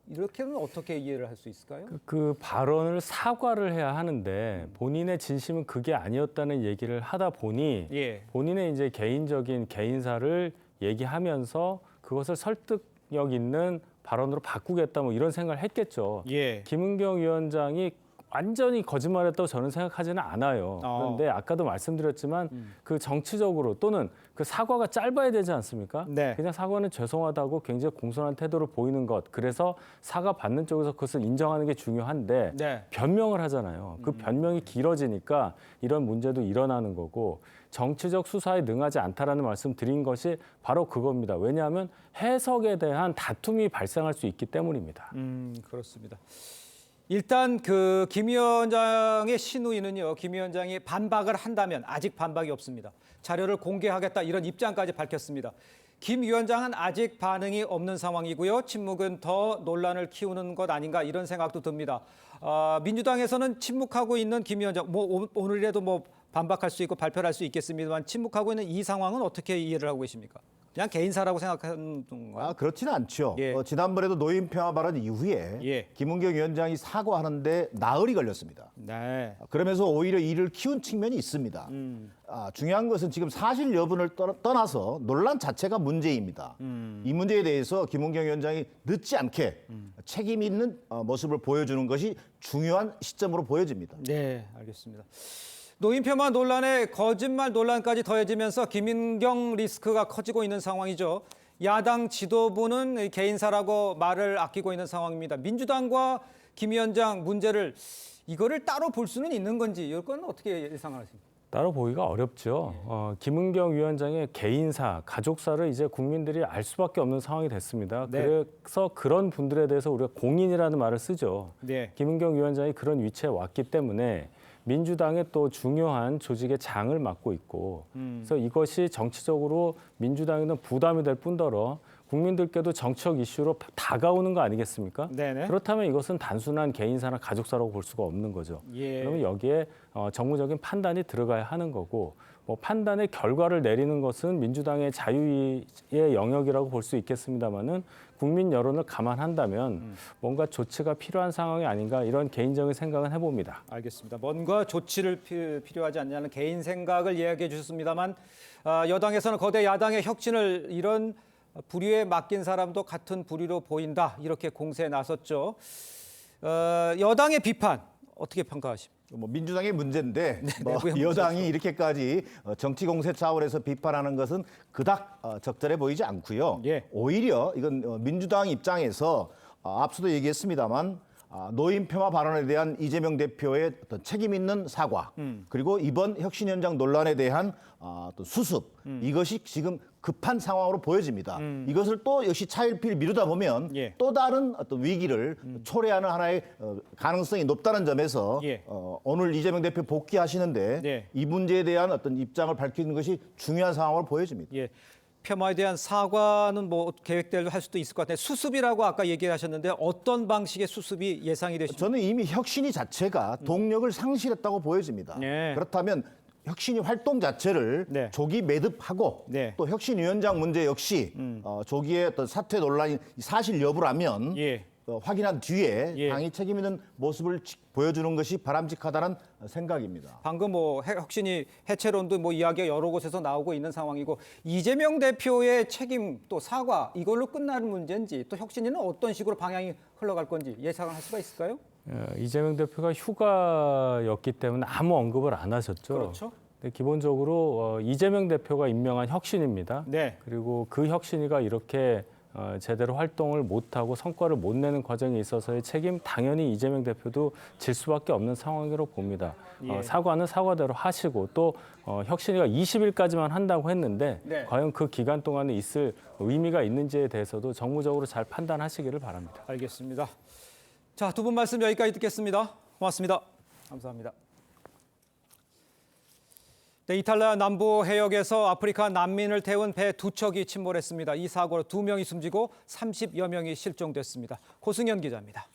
S1: 이렇게는 어떻게 이해를 할 수 있을까요?
S14: 그 발언을 사과를 해야 하는데 본인의 진심은 그게 아니었다는 얘기를 하다 보니
S1: 예.
S14: 본인의 이제 개인적인 개인사를 얘기하면서 그것을 설득력 있는 발언으로 바꾸겠다 뭐 이런 생각을 했겠죠.
S1: 예.
S14: 김은경 위원장이 완전히 거짓말했다고 저는 생각하지는 않아요. 그런데 아까도 말씀드렸지만 그 정치적으로 또는 그 사과가 짧아야 되지 않습니까?
S1: 네.
S14: 그냥 사과는 죄송하다고 굉장히 공손한 태도를 보이는 것. 그래서 사과 받는 쪽에서 그것을 인정하는 게 중요한데
S1: 네.
S14: 변명을 하잖아요. 그 변명이 길어지니까 이런 문제도 일어나는 거고 정치적 수사에 능하지 않다라는 말씀 드린 것이 바로 그겁니다. 왜냐하면 해석에 대한 다툼이 발생할 수 있기 때문입니다.
S1: 그렇습니다. 일단 그 김 위원장의 신우이는요. 김 위원장이 반박을 한다면 아직 반박이 없습니다. 자료를 공개하겠다 이런 입장까지 밝혔습니다. 김 위원장은 아직 반응이 없는 상황이고요. 침묵은 더 논란을 키우는 것 아닌가 이런 생각도 듭니다. 민주당에서는 침묵하고 있는 김 위원장, 뭐 오늘이라도 뭐 반박할 수 있고 발표를 할 수 있겠습니다만 침묵하고 있는 이 상황은 어떻게 이해를 하고 계십니까? 그냥 개인사라고 생각하는 건가요?
S15: 그렇지는 않죠.
S1: 예.
S15: 지난번에도 노인 평화 발언 이후에
S1: 예.
S15: 김은경 위원장이 사과하는데 나흘이 걸렸습니다.
S1: 네.
S15: 그러면서 오히려 이를 키운 측면이 있습니다. 중요한 것은 지금 사실 여부를 떠나서 논란 자체가 문제입니다. 이 문제에 대해서 김은경 위원장이 늦지 않게 책임 있는 모습을 보여주는 것이 중요한 시점으로 보여집니다.
S1: 네, 알겠습니다. 노인 폄하 논란에 거짓말 논란까지 더해지면서 김은경 리스크가 커지고 있는 상황이죠. 야당 지도부는 개인사라고 말을 아끼고 있는 상황입니다. 민주당과 김 위원장 문제를 이거를 따로 볼 수는 있는 건지 이건 어떻게 예상하십니까?
S14: 따로 보기가 어렵죠. 김은경 위원장의 개인사, 가족사를 이제 국민들이 알 수밖에 없는 상황이 됐습니다.
S1: 네.
S14: 그래서 그런 분들에 대해서 우리가 공인이라는 말을 쓰죠.
S1: 네.
S14: 김은경 위원장이 그런 위치에 왔기 때문에 민주당의 또 중요한 조직의 장을 맡고 있고 그래서 이것이 정치적으로 민주당에는 부담이 될 뿐더러 국민들께도 정치적 이슈로 다가오는 거 아니겠습니까?
S1: 네네.
S14: 그렇다면 이것은 단순한 개인사나 가족사라고 볼 수가 없는 거죠.
S1: 예.
S14: 그러면 여기에 정무적인 판단이 들어가야 하는 거고 뭐 판단의 결과를 내리는 것은 민주당의 자유의 영역이라고 볼 수 있겠습니다마는 국민 여론을 감안한다면 뭔가 조치가 필요한 상황이 아닌가 이런 개인적인 생각은 해봅니다.
S1: 알겠습니다. 뭔가 조치를 필요하지 않냐는 개인 생각을 이야기해 주셨습니다만 여당에서는 거대 야당의 혁신을 이런 부류에 맡긴 사람도 같은 부류로 보인다 이렇게 공세에 나섰죠. 여당의 비판 어떻게 평가하십니까?
S15: 뭐 민주당의 문제인데 뭐
S1: 내부의
S15: 여당이 이렇게까지 정치 공세 차원에서 비판하는 것은 그닥 적절해 보이지 않고요.
S1: 예.
S15: 오히려 이건 민주당 입장에서 앞서도 얘기했습니다만 노인 폄하 발언에 대한 이재명 대표의 어떤 책임 있는 사과 그리고 이번 혁신 현장 논란에 대한 또 수습 이것이 지금 급한 상황으로 보여집니다. 이것을 또 역시 차일피일 미루다 보면
S1: 예.
S15: 또 다른 어떤 위기를 초래하는 하나의 가능성이 높다는 점에서
S1: 예.
S15: 오늘 이재명 대표 복귀하시는데
S1: 네.
S15: 이 문제에 대한 어떤 입장을 밝히는 것이 중요한 상황으로 보여집니다.
S1: 예. 폄하에 대한 사과는 뭐 계획대로 할 수도 있을 것 같아요. 수습이라고 아까 얘기하셨는데 어떤 방식의 수습이 예상이 되십니까?
S15: 저는 이미 혁신이 자체가 동력을 상실했다고 보여집니다.
S1: 네.
S15: 그렇다면 혁신이 활동 자체를
S1: 네.
S15: 조기 매듭하고
S1: 네.
S15: 또 혁신위원장 문제 역시 조기에 어떤 사퇴 논란이 사실 여부라면
S1: 예.
S15: 확인한 뒤에
S1: 예.
S15: 당이 책임 있는 모습을 보여주는 것이 바람직하다는 생각입니다.
S1: 방금 뭐 혁신이 해체론도 뭐 이야기가 여러 곳에서 나오고 있는 상황이고 이재명 대표의 책임 또 사과 이걸로 끝나는 문제인지 또 혁신위는 어떤 식으로 방향이 흘러갈 건지 예상할 수가 있을까요?
S14: 이재명 대표가 휴가였기 때문에 아무 언급을 안 하셨죠.
S1: 그렇죠.
S14: 근데 기본적으로 이재명 대표가 임명한 혁신입니다.
S1: 네.
S14: 그리고 그 혁신위가 이렇게 제대로 활동을 못하고 성과를 못 내는 과정에 있어서의 책임 당연히 이재명 대표도 질 수밖에 없는 상황으로 봅니다.
S1: 예.
S14: 사과는 사과대로 하시고 또 혁신위가 20일까지만 한다고 했는데
S1: 네.
S14: 과연 그 기간 동안에 있을 의미가 있는지에 대해서도 정무적으로 잘 판단하시기를 바랍니다.
S1: 알겠습니다. 자, 두 분 말씀 여기까지 듣겠습니다. 고맙습니다. 감사합니다. 네, 이탈리아 남부 해역에서 아프리카 난민을 태운 배 두 척이 침몰했습니다. 이 사고로 2명이 숨지고 30여 명이 실종됐습니다. 고승현 기자입니다.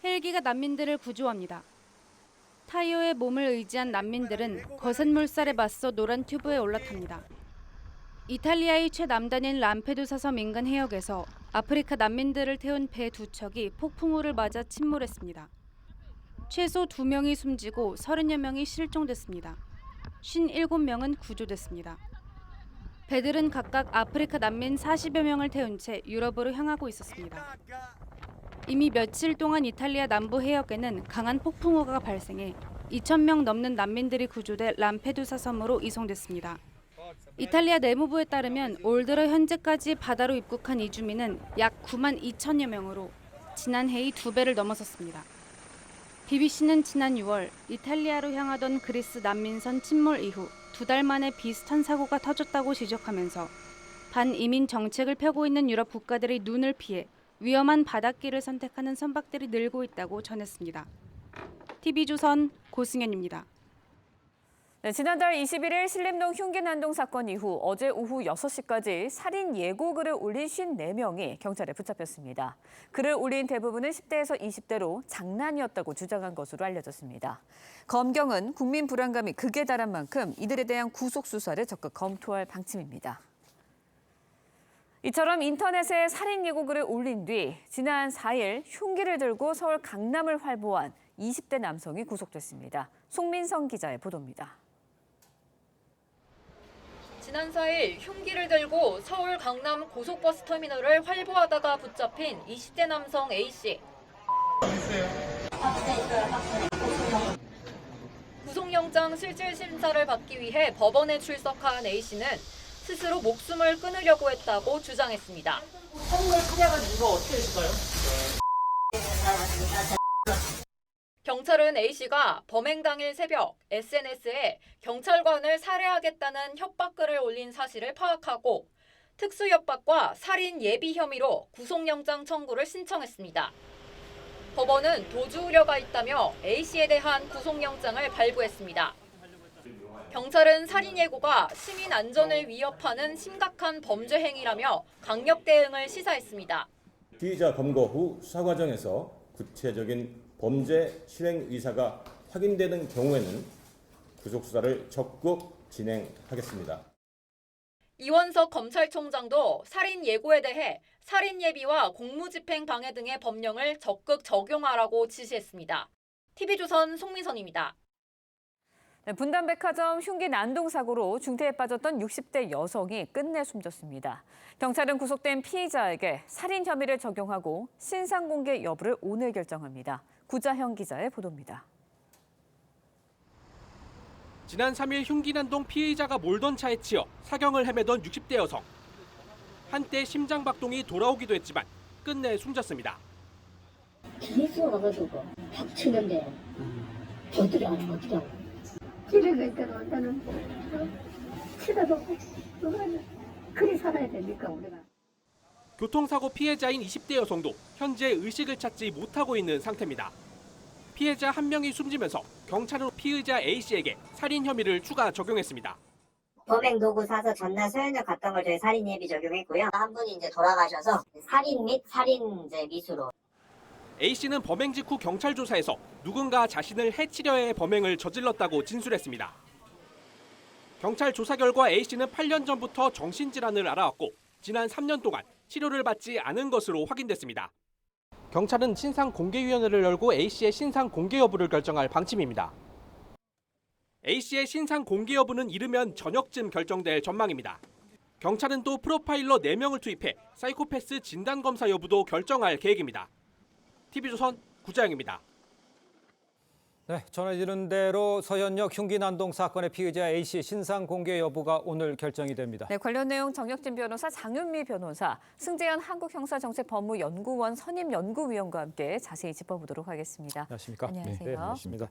S17: 헬기가 난민들을 구조합니다. 타이어에 몸을 의지한 난민들은 거센 물살에 맞서 노란 튜브에 올라탑니다. 이탈리아의 최남단인 람페두사 섬 인근 해역에서 아프리카 난민들을 태운 배 두 척이 폭풍우를 맞아 침몰했습니다. 최소 2명이 숨지고 30여 명이 실종됐습니다. 57명은 구조됐습니다. 배들은 각각 아프리카 난민 40여 명을 태운 채 유럽으로 향하고 있었습니다. 이미 며칠 동안 이탈리아 남부 해역에는 강한 폭풍우가 발생해 2,000명 넘는 난민들이 구조돼 람페두사 섬으로 이송됐습니다. 이탈리아 내무부에 따르면 올 들어 현재까지 바다로 입국한 이주민은 약 9만 2천여 명으로 지난해의 2배를 넘어섰습니다. BBC는 지난 6월 이탈리아로 향하던 그리스 난민선 침몰 이후 2달 만에 비슷한 사고가 터졌다고 지적하면서 반이민 정책을 펴고 있는 유럽 국가들의 눈을 피해 위험한 바닷길을 선택하는 선박들이 늘고 있다고 전했습니다. TV조선 고승현입니다.
S2: 네, 지난달 21일 신림동 흉기 난동 사건 이후 어제 오후 6시까지 살인 예고글을 올린 54명이 경찰에 붙잡혔습니다. 글을 올린 대부분은 10대에서 20대로 장난이었다고 주장한 것으로 알려졌습니다. 검경은 국민 불안감이 극에 달한 만큼 이들에 대한 구속 수사를 적극 검토할 방침입니다. 이처럼 인터넷에 살인 예고글을 올린 뒤 지난 4일 흉기를 들고 서울 강남을 활보한 20대 남성이 구속됐습니다. 송민성 기자의 보도입니다.
S18: 지난 4일 흉기를 들고 서울 강남 고속버스 터미널을 활보하다가 붙잡힌 20대 남성 A씨. 구속영장 실질 심사를 받기 위해 법원에 출석한 A씨는 스스로 목숨을 끊으려고 했다고 주장했습니다.
S19: 선물 찾아간 이유가 어떻게 되실까요?
S18: 경찰은 A씨가 범행 당일 새벽 SNS에 경찰관을 살해하겠다는 협박글을 올린 사실을 파악하고 특수협박과 살인 예비 혐의로 구속영장 청구를 신청했습니다. 법원은 도주 우려가 있다며 A씨에 대한 구속영장을 발부했습니다. 경찰은 살인 예고가 시민 안전을 위협하는 심각한 범죄 행위라며 강력 대응을 시사했습니다.
S20: 피의자 검거 후 수사 과정에서 구체적인 범죄 실행 의사가 확인되는 경우에는 구속 수사를 적극 진행하겠습니다.
S18: 이원석 검찰총장도 살인 예고에 대해 살인 예비와 공무집행 방해 등의 법령을 적극 적용하라고 지시했습니다. TV조선 송민선입니다.
S2: 네, 분당백화점 흉기 난동 사고로 중태에 빠졌던 60대 여성이 끝내 숨졌습니다. 경찰은 구속된 피의자에게 살인 혐의를 적용하고 신상 공개 여부를 오늘 결정합니다. 구자형 기자의 보도입니다.
S21: 지난 3일 흉기 난동 피의자가 몰던 차에 치여 사경을 헤매던 60대 여성. 한때 심장 박동이 돌아오기도 했지만 끝내 숨졌습니다.
S22: 계속 와가지고 박치는데 저들이 안 먹더라고. 집에 갈 때도 나는 치다보고 그리 살아야 됩니까 우리가.
S21: 교통사고 피해자인 20대 여성도 현재 의식을 찾지 못하고 있는 상태입니다. 피해자 한 명이 숨지면서 경찰은 피의자 A씨에게 살인 혐의를 추가 적용했습니다.
S23: 범행 도구 사서 전날 서현역 갔던 걸 저희 살인 예비 적용했고요. 한 분이 이제 돌아가셔서 살인 및 살인 미수로.
S21: A씨는 범행 직후 경찰 조사에서 누군가 자신을 해치려 해 범행을 저질렀다고 진술했습니다. 경찰 조사 결과 A씨는 8년 전부터 정신질환을 앓아왔고 지난 3년 동안 치료를 받지 않은 것으로 확인됐습니다. 경찰은 신상공개위원회를 열고 A씨의 신상 공개 여부를 결정할 방침입니다. A씨의 신상 공개 여부는 이르면 저녁쯤 결정될 전망입니다. 경찰은 또 프로파일러 4명을 투입해 사이코패스 진단검사 여부도 결정할 계획입니다. TV조선 구자영입니다.
S1: 네, 전해지는 대로 서현역 흉기 난동 사건의 피의자 A씨의 신상 공개 여부가 오늘 결정이 됩니다.
S2: 네, 관련 내용 정혁진 변호사, 장윤미 변호사, 승재현 한국형사정책법무연구원 선임연구위원과 함께 자세히 짚어보도록 하겠습니다.
S1: 안녕하십니까?
S2: 안녕하세요.
S1: 네, 반갑습니다.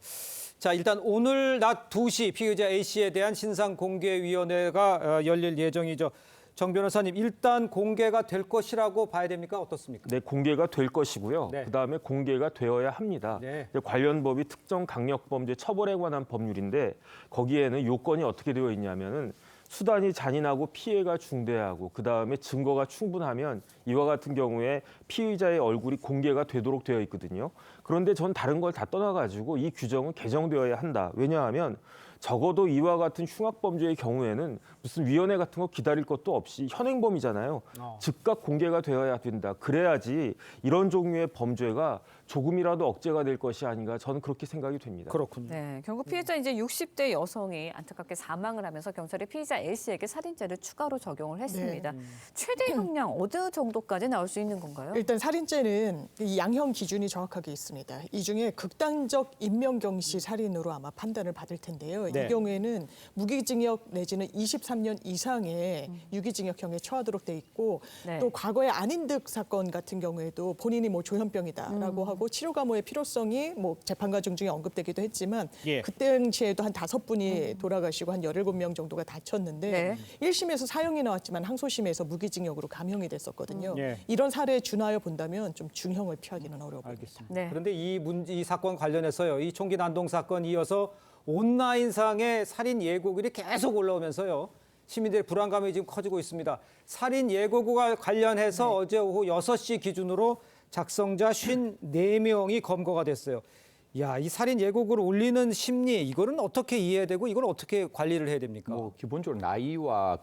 S1: 자, 일단 오늘 낮 2시 피의자 A씨에 대한 신상 공개위원회가 열릴 예정이죠. 정 변호사님, 일단 공개가 될 것이라고 봐야 됩니까? 어떻습니까?
S24: 네, 공개가 될 것이고요.
S1: 네.
S24: 그다음에 공개가 되어야 합니다.
S1: 네.
S24: 관련 법이 특정 강력범죄 처벌에 관한 법률인데 거기에는 요건이 어떻게 되어 있냐면은 수단이 잔인하고 피해가 중대하고 그다음에 증거가 충분하면 이와 같은 경우에 피의자의 얼굴이 공개가 되도록 되어 있거든요. 그런데 전 다른 걸 다 떠나가지고 이 규정은 개정되어야 한다. 왜냐하면 적어도 이와 같은 흉악범죄의 경우에는 무슨 위원회 같은 거 기다릴 것도 없이 현행범이잖아요. 즉각 공개가 되어야 된다. 그래야지 이런 종류의 범죄가 조금이라도 억제가 될 것이 아닌가 저는 그렇게 생각이 됩니다.
S1: 그렇군요.
S2: 네, 결국 피해자 이제 60대 여성이 안타깝게 사망을 하면서 경찰이 피의자 A 씨에게 살인죄를 추가로 적용을 했습니다.
S3: 네.
S2: 최대 형량 어느 정도까지 나올 수 있는 건가요?
S3: 일단 살인죄는 이 양형 기준이 정확하게 있습니다. 이 중에 극단적 인명경시 살인으로 아마 판단을 받을 텐데요.
S1: 네.
S3: 이 경우에는 무기징역 내지는 23년 이상의 유기징역형에 처하도록 돼 있고
S2: 네.
S3: 또 과거의 안인득 사건 같은 경우에도 본인이 뭐 조현병이다라고 하고 치료 감호의 필요성이 뭐 재판 과정 중에 언급되기도 했지만
S1: 예.
S3: 그때 당시에도 한 5분이 돌아가시고 한 17명 정도가 다쳤는데
S2: 네.
S3: 1심에서 사형이 나왔지만 항소심에서 무기징역으로 감형이 됐었거든요.
S1: 예.
S3: 이런 사례에 준하여 본다면 좀 중형을 피하기는 어려워 보입니다.
S1: 알겠습니다.
S2: 네.
S1: 그런데 이 사건 관련해서요. 이 총기 난동 사건 이어서 온라인상의 살인 예고글이 계속 올라오면서요. 시민들의 불안감이 지금 커지고 있습니다. 살인 예고글과 관련해서 어제 오후 6시 기준으로 작성자 54명이 검거가 됐어요. 야, 이 살인 예고글을 올리는 심리 이거는 어떻게 이해해야 되고 이걸 어떻게 관리를 해야 됩니까?
S4: 뭐 기본적으로 나이와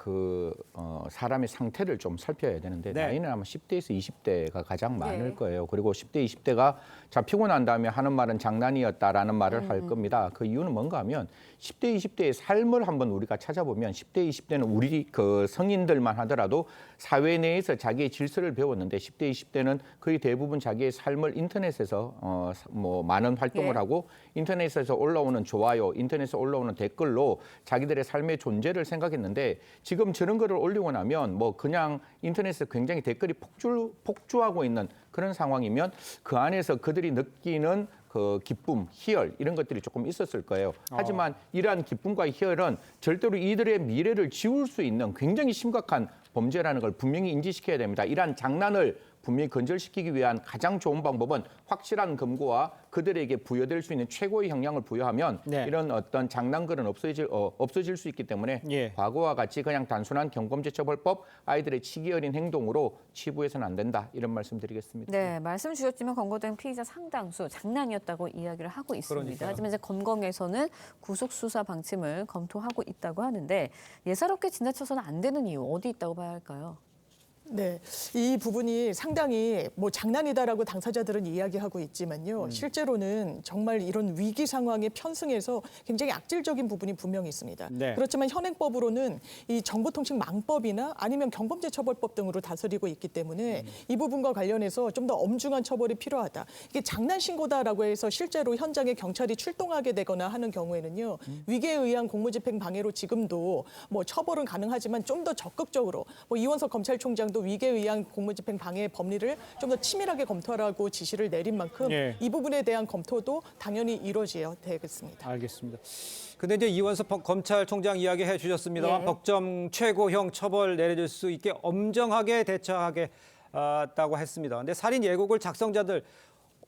S4: 사람의 상태를 좀 살펴야 되는데
S1: 네.
S4: 나이는 아마 10대에서 20대가 가장 많을
S2: 네.
S4: 거예요. 그리고 10대, 20대가 잡히고 난 다음에 하는 말은 장난이었다라는 말을 할 겁니다. 그 이유는 뭔가 하면 10대, 20대의 삶을 한번 우리가 찾아보면 10대, 20대는 우리 성인들만 하더라도 사회 내에서 자기의 질서를 배웠는데 10대, 20대는 거의 대부분 자기의 삶을 인터넷에서 뭐 많은 활동을 하고 인터넷에서 올라오는 좋아요, 인터넷에서 올라오는 댓글로 자기들의 삶의 존재를 생각했는데 지금 저런 거를 올리고 나면 뭐 그냥 인터넷에서 굉장히 댓글이 폭주하고 있는 그런 상황이면 그 안에서 그들이 느끼는 그 기쁨, 희열 이런 것들이 조금 있었을 거예요. 하지만 이러한 기쁨과 희열은 절대로 이들의 미래를 지울 수 있는 굉장히 심각한 범죄라는 걸 분명히 인지시켜야 됩니다. 이러한 장난을 분명히 건절시키기 위한 가장 좋은 방법은 확실한 검거와 그들에게 부여될 수 있는 최고의 형량을 부여하면
S1: 네.
S4: 이런 어떤 장난글은 없어질 수 있기 때문에
S1: 예.
S4: 과거와 같이 그냥 단순한 경범죄처벌법 아이들의 치기 어린 행동으로 치부해서는 안 된다 이런 말씀드리겠습니다.
S2: 네, 말씀 주셨지만 검거된 피의자 상당수 장난이었다고 이야기를 하고 있습니다.
S1: 그러니까요.
S2: 하지만 이제 검경에서는 구속 수사 방침을 검토하고 있다고 하는데 예사롭게 지나쳐서는 안 되는 이유 어디 있다고 봐야 할까요?
S3: 네, 이 부분이 상당히 뭐 장난이다라고 당사자들은 이야기하고 있지만요. 실제로는 정말 이런 위기 상황에 편승해서 굉장히 악질적인 부분이 분명히 있습니다.
S1: 네.
S3: 그렇지만 현행법으로는 이 정보통신망법이나 아니면 경범죄처벌법 등으로 다스리고 있기 때문에 이 부분과 관련해서 좀 더 엄중한 처벌이 필요하다. 이게 장난 신고다라고 해서 실제로 현장에 경찰이 출동하게 되거나 하는 경우에는요. 위계에 의한 공무집행 방해로 지금도 뭐 처벌은 가능하지만 좀 더 적극적으로 뭐 이원석 검찰총장도 위계에 의한 공무집행 방해 법리를 좀 더 치밀하게 검토하라고 지시를 내린 만큼
S1: 예.
S3: 이 부분에 대한 검토도 당연히 이루어져야 되겠습니다.
S1: 알겠습니다. 근데 이제 이원석 검찰총장 이야기해 주셨습니다만
S2: 예.
S1: 법정 최고형 처벌 내려질 수 있게 엄정하게 대처하겠다고 했습니다. 근데 살인 예고글 작성자들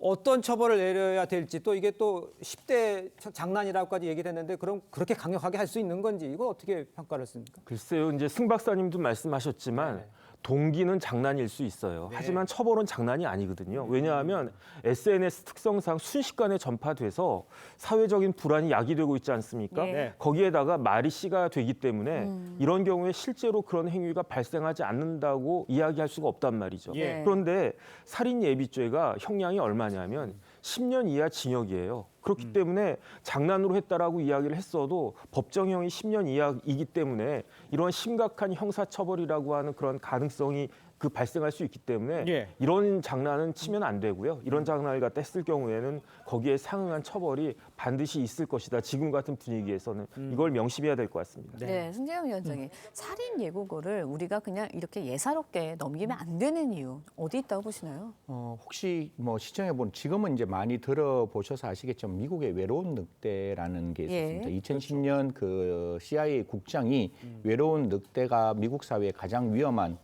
S1: 어떤 처벌을 내려야 될지 또 이게 또 10대 장난이라고까지 얘기를 했는데 그럼 그렇게 강력하게 할 수 있는 건지 이거 어떻게 평가를 했습니까?
S24: 글쎄요, 이제 승 박사님도 말씀하셨지만
S1: 네.
S24: 동기는 장난일 수 있어요.
S1: 네.
S24: 하지만 처벌은 장난이 아니거든요. 왜냐하면 SNS 특성상 순식간에 전파돼서 사회적인 불안이 야기되고 있지 않습니까?
S2: 네.
S24: 거기에다가 말이 씨가 되기 때문에 이런 경우에 실제로 그런 행위가 발생하지 않는다고 이야기할 수가 없단 말이죠.
S1: 예.
S24: 그런데 살인 예비죄가 형량이 얼마냐면 10년 이하 징역이에요. 그렇기 때문에 장난으로 했다라고 이야기를 했어도 법정형이 10년 이하이기 때문에 이런 심각한 형사처벌이라고 하는 그런 가능성이 발생할 수 있기 때문에
S1: 예.
S24: 이런 장난은 치면 안 되고요. 이런 장난을 갖다 했을 경우에는 거기에 상응한 처벌이 반드시 있을 것이다. 지금 같은 분위기에서는 이걸 명심해야 될 것 같습니다.
S2: 네, 승재영 위원장님. 살인 예고글을 우리가 그냥 이렇게 예사롭게 넘기면 안 되는 이유 어디 있다고 보시나요?
S4: 혹시 뭐 시청해 본 지금은 이제 많이 들어보셔서 아시겠지만 미국의 외로운 늑대라는 게 있었습니다.
S2: 예.
S4: 2010년 그 CIA 국장이 외로운 늑대가 미국 사회에 가장 위험한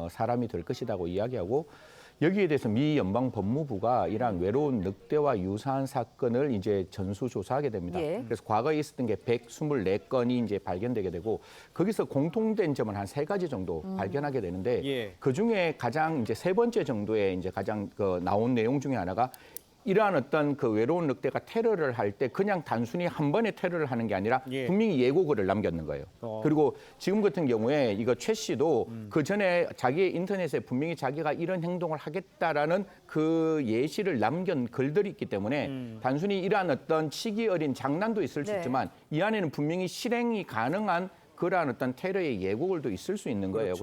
S4: 사람이 될 것이라고 이야기하고 여기에 대해서 미 연방 법무부가 이러한 외로운 늑대와 유사한 사건을 이제 전수조사하게 됩니다.
S2: 예.
S4: 그래서 과거에 있었던 게 124건이 이제 발견되게 되고 거기서 공통된 점은 한 3가지 정도 발견하게 되는데
S1: 예.
S4: 그 중에 가장 이제 3번째 정도에 이제 가장 나온 내용 중에 하나가 이러한 어떤 그 외로운 늑대가 테러를 할 때 그냥 단순히 한 번에 테러를 하는 게 아니라 분명히 예고글을 남겼는 거예요. 그리고 지금 같은 경우에 이거 최 씨도 그 전에 자기의 인터넷에 분명히 자기가 이런 행동을 하겠다라는 그 예시를 남긴 글들이 있기 때문에 단순히 이러한 어떤 치기 어린 장난도 있을 수 있지만 이 안에는 분명히 실행이 가능한 그러한 어떤 테러의 예고글도 있을 수 있는 거예요.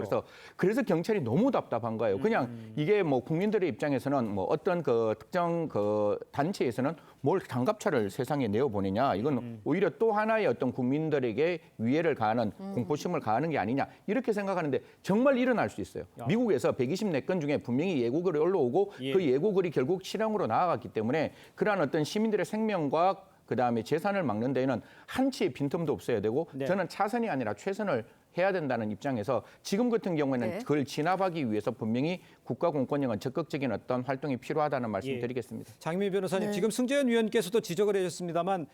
S4: 그래서 경찰이 너무 답답한 거예요. 그냥 이게 뭐 국민들의 입장에서는 뭐 어떤 그 특정 그 단체에서는 뭘 장갑차를 세상에 내어보내냐, 이건 오히려 또 하나의 어떤 국민들에게 위해를 가하는 공포심을 가하는 게 아니냐, 이렇게 생각하는데 정말 일어날 수 있어요. 미국에서 124건 중에 분명히 예고글이 올라오고 그 예고글이 결국 실형으로 나아갔기 때문에 그러한 어떤 시민들의 생명과 그다음에 재산을 막는 데에는 한치의 빈틈도 없어야 되고 저는 차선이 아니라 최선을 해야 된다는 입장에서 지금 같은 경우에는 그걸 진압하기 위해서 분명히 국가 공권력은 적극적인 어떤 활동이 필요하다는 말씀드리겠습니다.
S1: 장미 변호사님, 지금 승재현 위원께서도 지적을 해주셨습니다.만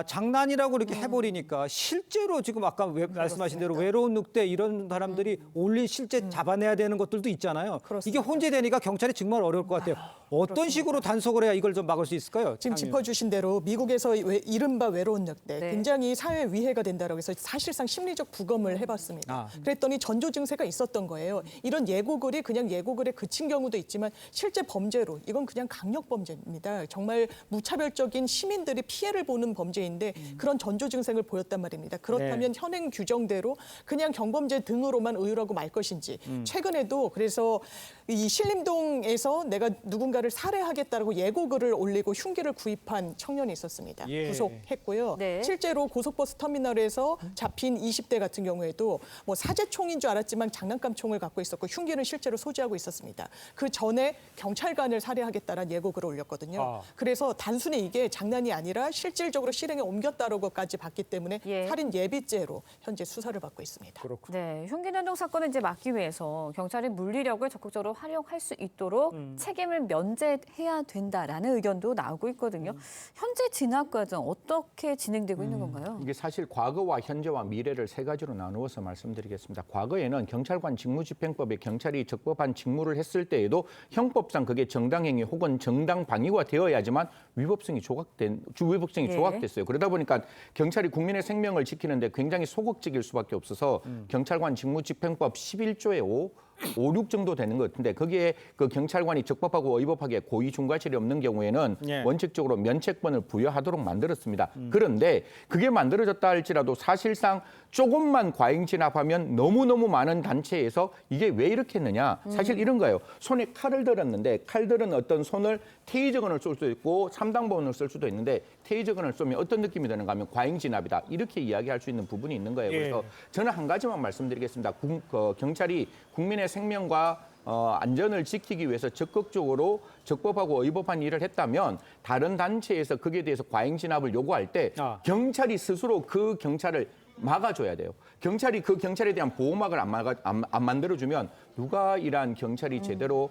S1: 장난이라고 이렇게 해버리니까 실제로 지금 아까 말씀하신 대로 외로운 늑대 이런 사람들이 올린 실제 잡아내야 되는 것들도 있잖아요. 이게 혼재되니까 경찰이 정말 어려울 것 같아요. 어떤 식으로 단속을 해야 이걸 좀 막을 수 있을까요?
S3: 지금 짚어주신 대로 미국에서 이른바 외로운 늑대 굉장히 사회 위해가 된다고 해서 사실상 심리적 부검을 해봤습니다. 그랬더니 전조 증세가 있었던 거예요. 이런 예고글이 그냥 예고글에 그친 경우도 있지만 실제 범죄로 이건 그냥 강력 범죄입니다. 정말 무차별적인 시민들이 피해를 보는 범죄인데 그런 전조 증세를 보였단 말입니다. 그렇다면 현행 규정대로 그냥 경범죄 등으로만 의율하고 말 것인지 최근에도 그래서 이 신림동에서 내가 누군가를 살해하겠다고 예고글을 올리고 흉기를 구입한 청년이 있었습니다. 구속했고요. 실제로 고속버스 터미널에서 잡힌 20대 같은 경우에도 뭐 사제총인 줄 알았지만 장난감 총을 갖고 있었고 흉기는 실제로 소지하고 있었습니다. 그 전에 경찰관을 살해하겠다는 예고글을 올렸거든요. 그래서 단순히 이게 장난이 아니라 실질적으로 실행에 옮겼다라고까지 봤기 때문에 살인 예비죄로 현재 수사를 받고 있습니다.
S2: 네, 흉기 난동 사건을 이제 막기 위해서 경찰이 물리력을 적극적으로 활용할 수 있도록 책임을 면제해야 된다라는 의견도 나오고 있거든요. 현재 진압 과정 어떻게 진행되고 있는 건가요?
S4: 이게 사실 과거와 현재와 미래를 세 가지로 나누어서 말씀드리겠습니다. 과거에는 경찰관 직무집행법에 경찰이 적법한 직무를 했을 때에도 형법상 그게 정당행위 혹은 정당방위가 되어야지만 위법성이 조각됐어요. 그러다 보니까 경찰이 국민의 생명을 지키는데 굉장히 소극적일 수밖에 없어서 경찰관 직무집행법 11조의 5, 6 정도 되는 것 같은데 거기에 그 경찰관이 적법하고 의법하게 고의 중과실이 없는 경우에는 원칙적으로 면책권을 부여하도록 만들었습니다. 그런데 그게 만들어졌다 할지라도 사실상 조금만 과잉 진압하면 너무너무 많은 단체에서 이게 왜 이렇게 했느냐. 사실 이런 거예요. 손에 칼을 들었는데 칼들은 어떤 손을 테이저건을 쏠 수도 있고 3단번을 쓸 수도 있는데 테이저건을 쏘면 어떤 느낌이 드는가 하면 과잉 진압이다. 이렇게 이야기할 수 있는 부분이 있는 거예요. 그래서 저는 한 가지만 말씀드리겠습니다. 경찰이 국민의 생명과 안전을 지키기 위해서 적극적으로 적법하고 의법한 일을 했다면 다른 단체에서 거기에 대해서 과잉 진압을 요구할 때 경찰이 스스로 그 경찰을 막아줘야 돼요. 경찰이 그 경찰에 대한 보호막을 안 만들어주면 누가 이러한 경찰이 제대로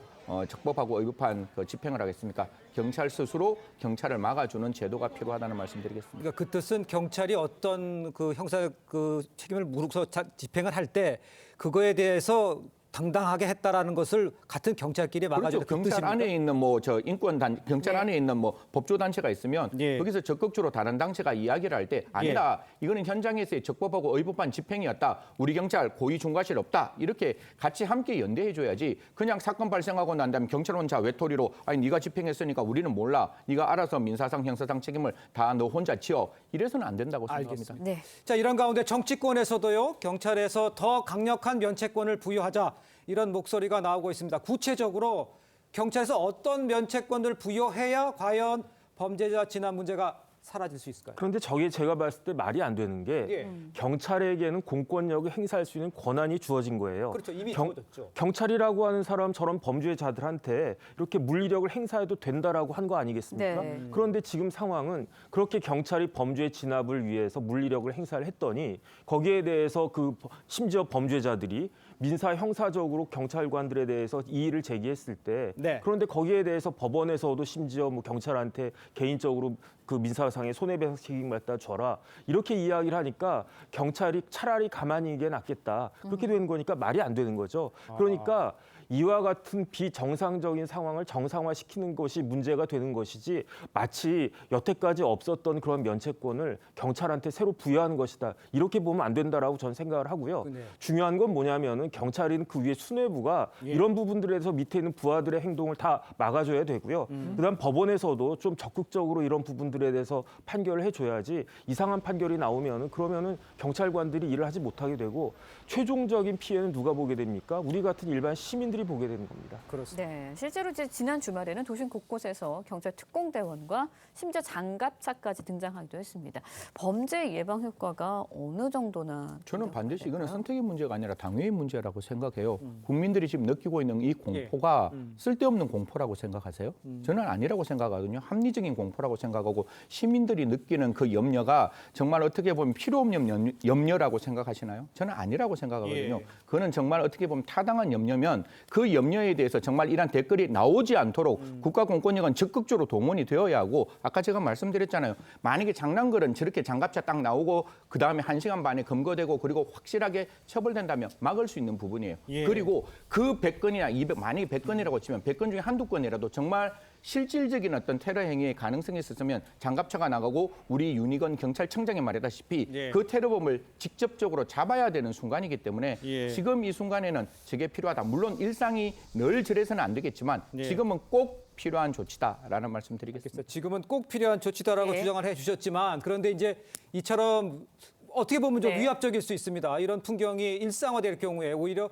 S4: 적법하고 의법한 그 집행을 하겠습니까? 경찰 스스로 경찰을 막아주는 제도가 필요하다는 말씀드리겠습니다.
S1: 그러니까 그 뜻은 경찰이 어떤 그 형사 그 책임을 물어서 집행을 할 때 그거에 대해서 당당하게 했다라는 것을 같은 경찰끼리 막아주는
S4: 그렇죠. 경찰 안에 있는 뭐 저 인권 경찰 안에 있는 뭐 법조 단체가 있으면 거기서 적극적으로 다른 단체가 이야기를 할 때 아니다. 이거는 현장에서의 적법하고 의법한 집행이었다. 우리 경찰 고의 중과실 없다. 이렇게 같이 함께 연대해 줘야지. 그냥 사건 발생하고 난 다음에 경찰 혼자 외톨이로 아니 네가 집행했으니까 우리는 몰라. 네가 알아서 민사상 형사상 책임을 다 너 혼자 지어. 이래서는 안 된다고 생각합니다.
S1: 자, 이런 가운데 정치권에서도요. 경찰에서 더 강력한 면책권을 부여하자. 이런 목소리가 나오고 있습니다. 구체적으로 경찰에서 어떤 면책권을 부여해야 과연 범죄자 진압 문제가 사라질 수 있을까요?
S24: 그런데 저게 제가 봤을 때 말이 안 되는 게 경찰에게는 공권력을 행사할 수 있는 권한이 주어진 거예요.
S1: 그렇죠. 이미 주어졌죠.
S24: 경찰이라고 하는 사람처럼 범죄자들한테 이렇게 물리력을 행사해도 된다라고 한 거 아니겠습니까? 그런데 지금 상황은 그렇게 경찰이 범죄 진압을 위해서 물리력을 행사를 했더니 거기에 대해서 그 심지어 범죄자들이 민사 형사적으로 경찰관들에 대해서 이의를 제기했을 때 그런데 거기에 대해서 법원에서도 심지어 뭐 경찰한테 개인적으로 그 민사상의 손해배상 책임을 갖다 줘라 이렇게 이야기를 하니까 경찰이 차라리 가만히 있는 게 낫겠다 그렇게 되는 거니까 말이 안 되는 거죠. 그러니까 이와 같은 비정상적인 상황을 정상화시키는 것이 문제가 되는 것이지 마치 여태까지 없었던 그런 면책권을 경찰한테 새로 부여하는 것이다. 이렇게 보면 안 된다라고 저는 생각을 하고요.
S1: 네.
S24: 중요한 건 뭐냐면은 경찰인 그 위에 수뇌부가 이런 부분들에서 밑에 있는 부하들의 행동을 다 막아줘야 되고요. 그다음 법원에서도 좀 적극적으로 이런 부분들에 대해서 판결을 해줘야지 이상한 판결이 나오면은 그러면은 경찰관들이 일을 하지 못하게 되고 최종적인 피해는 누가 보게 됩니까? 우리 같은 일반 시민들이 보게 되는 겁니다.
S1: 그렇습니다.
S2: 네, 실제로 이제 지난 주말에는 도심 곳곳에서 경찰 특공대원과 심지어 장갑차까지 등장하기도 했습니다. 범죄 예방 효과가 어느 정도나?
S4: 저는 반드시 이거는 선택의 문제가 아니라 당위의 문제라고 생각해요. 국민들이 지금 느끼고 있는 이 공포가 쓸데없는 공포라고 생각하세요? 저는 아니라고 생각하거든요. 합리적인 공포라고 생각하고 시민들이 느끼는 그 염려가 정말 어떻게 보면 필요 없는 염려라고 생각하시나요? 저는 아니라고 생각하거든요. 그거는 정말 어떻게 보면 타당한 염려면 그 염려에 대해서 정말 이런 댓글이 나오지 않도록 국가 공권력은 적극적으로 동원이 되어야 하고 아까 제가 말씀드렸잖아요. 만약에 장난글은 저렇게 장갑차 딱 나오고 그다음에 1시간 반에 검거되고 그리고 확실하게 처벌된다면 막을 수 있는 부분이에요. 그리고 그 100건이나 200, 만약에 100건이라고 치면 100건 중에 한두 건이라도 정말 실질적인 어떤 테러 행위의 가능성이 있었으면 장갑차가 나가고 우리 윤희건 경찰청장이 말했다시피 그 테러범을 직접적으로 잡아야 되는 순간이기 때문에 지금 이 순간에는 저게 필요하다. 물론 일상이 늘 저래서는 안 되겠지만 지금은 꼭 필요한 조치다라는 말씀 드리겠습니다.
S1: 지금은 꼭 필요한 조치다라고 주장을 해주셨지만 그런데 이제 이처럼 어떻게 보면 좀 위압적일 수 있습니다. 이런 풍경이 일상화될 경우에 오히려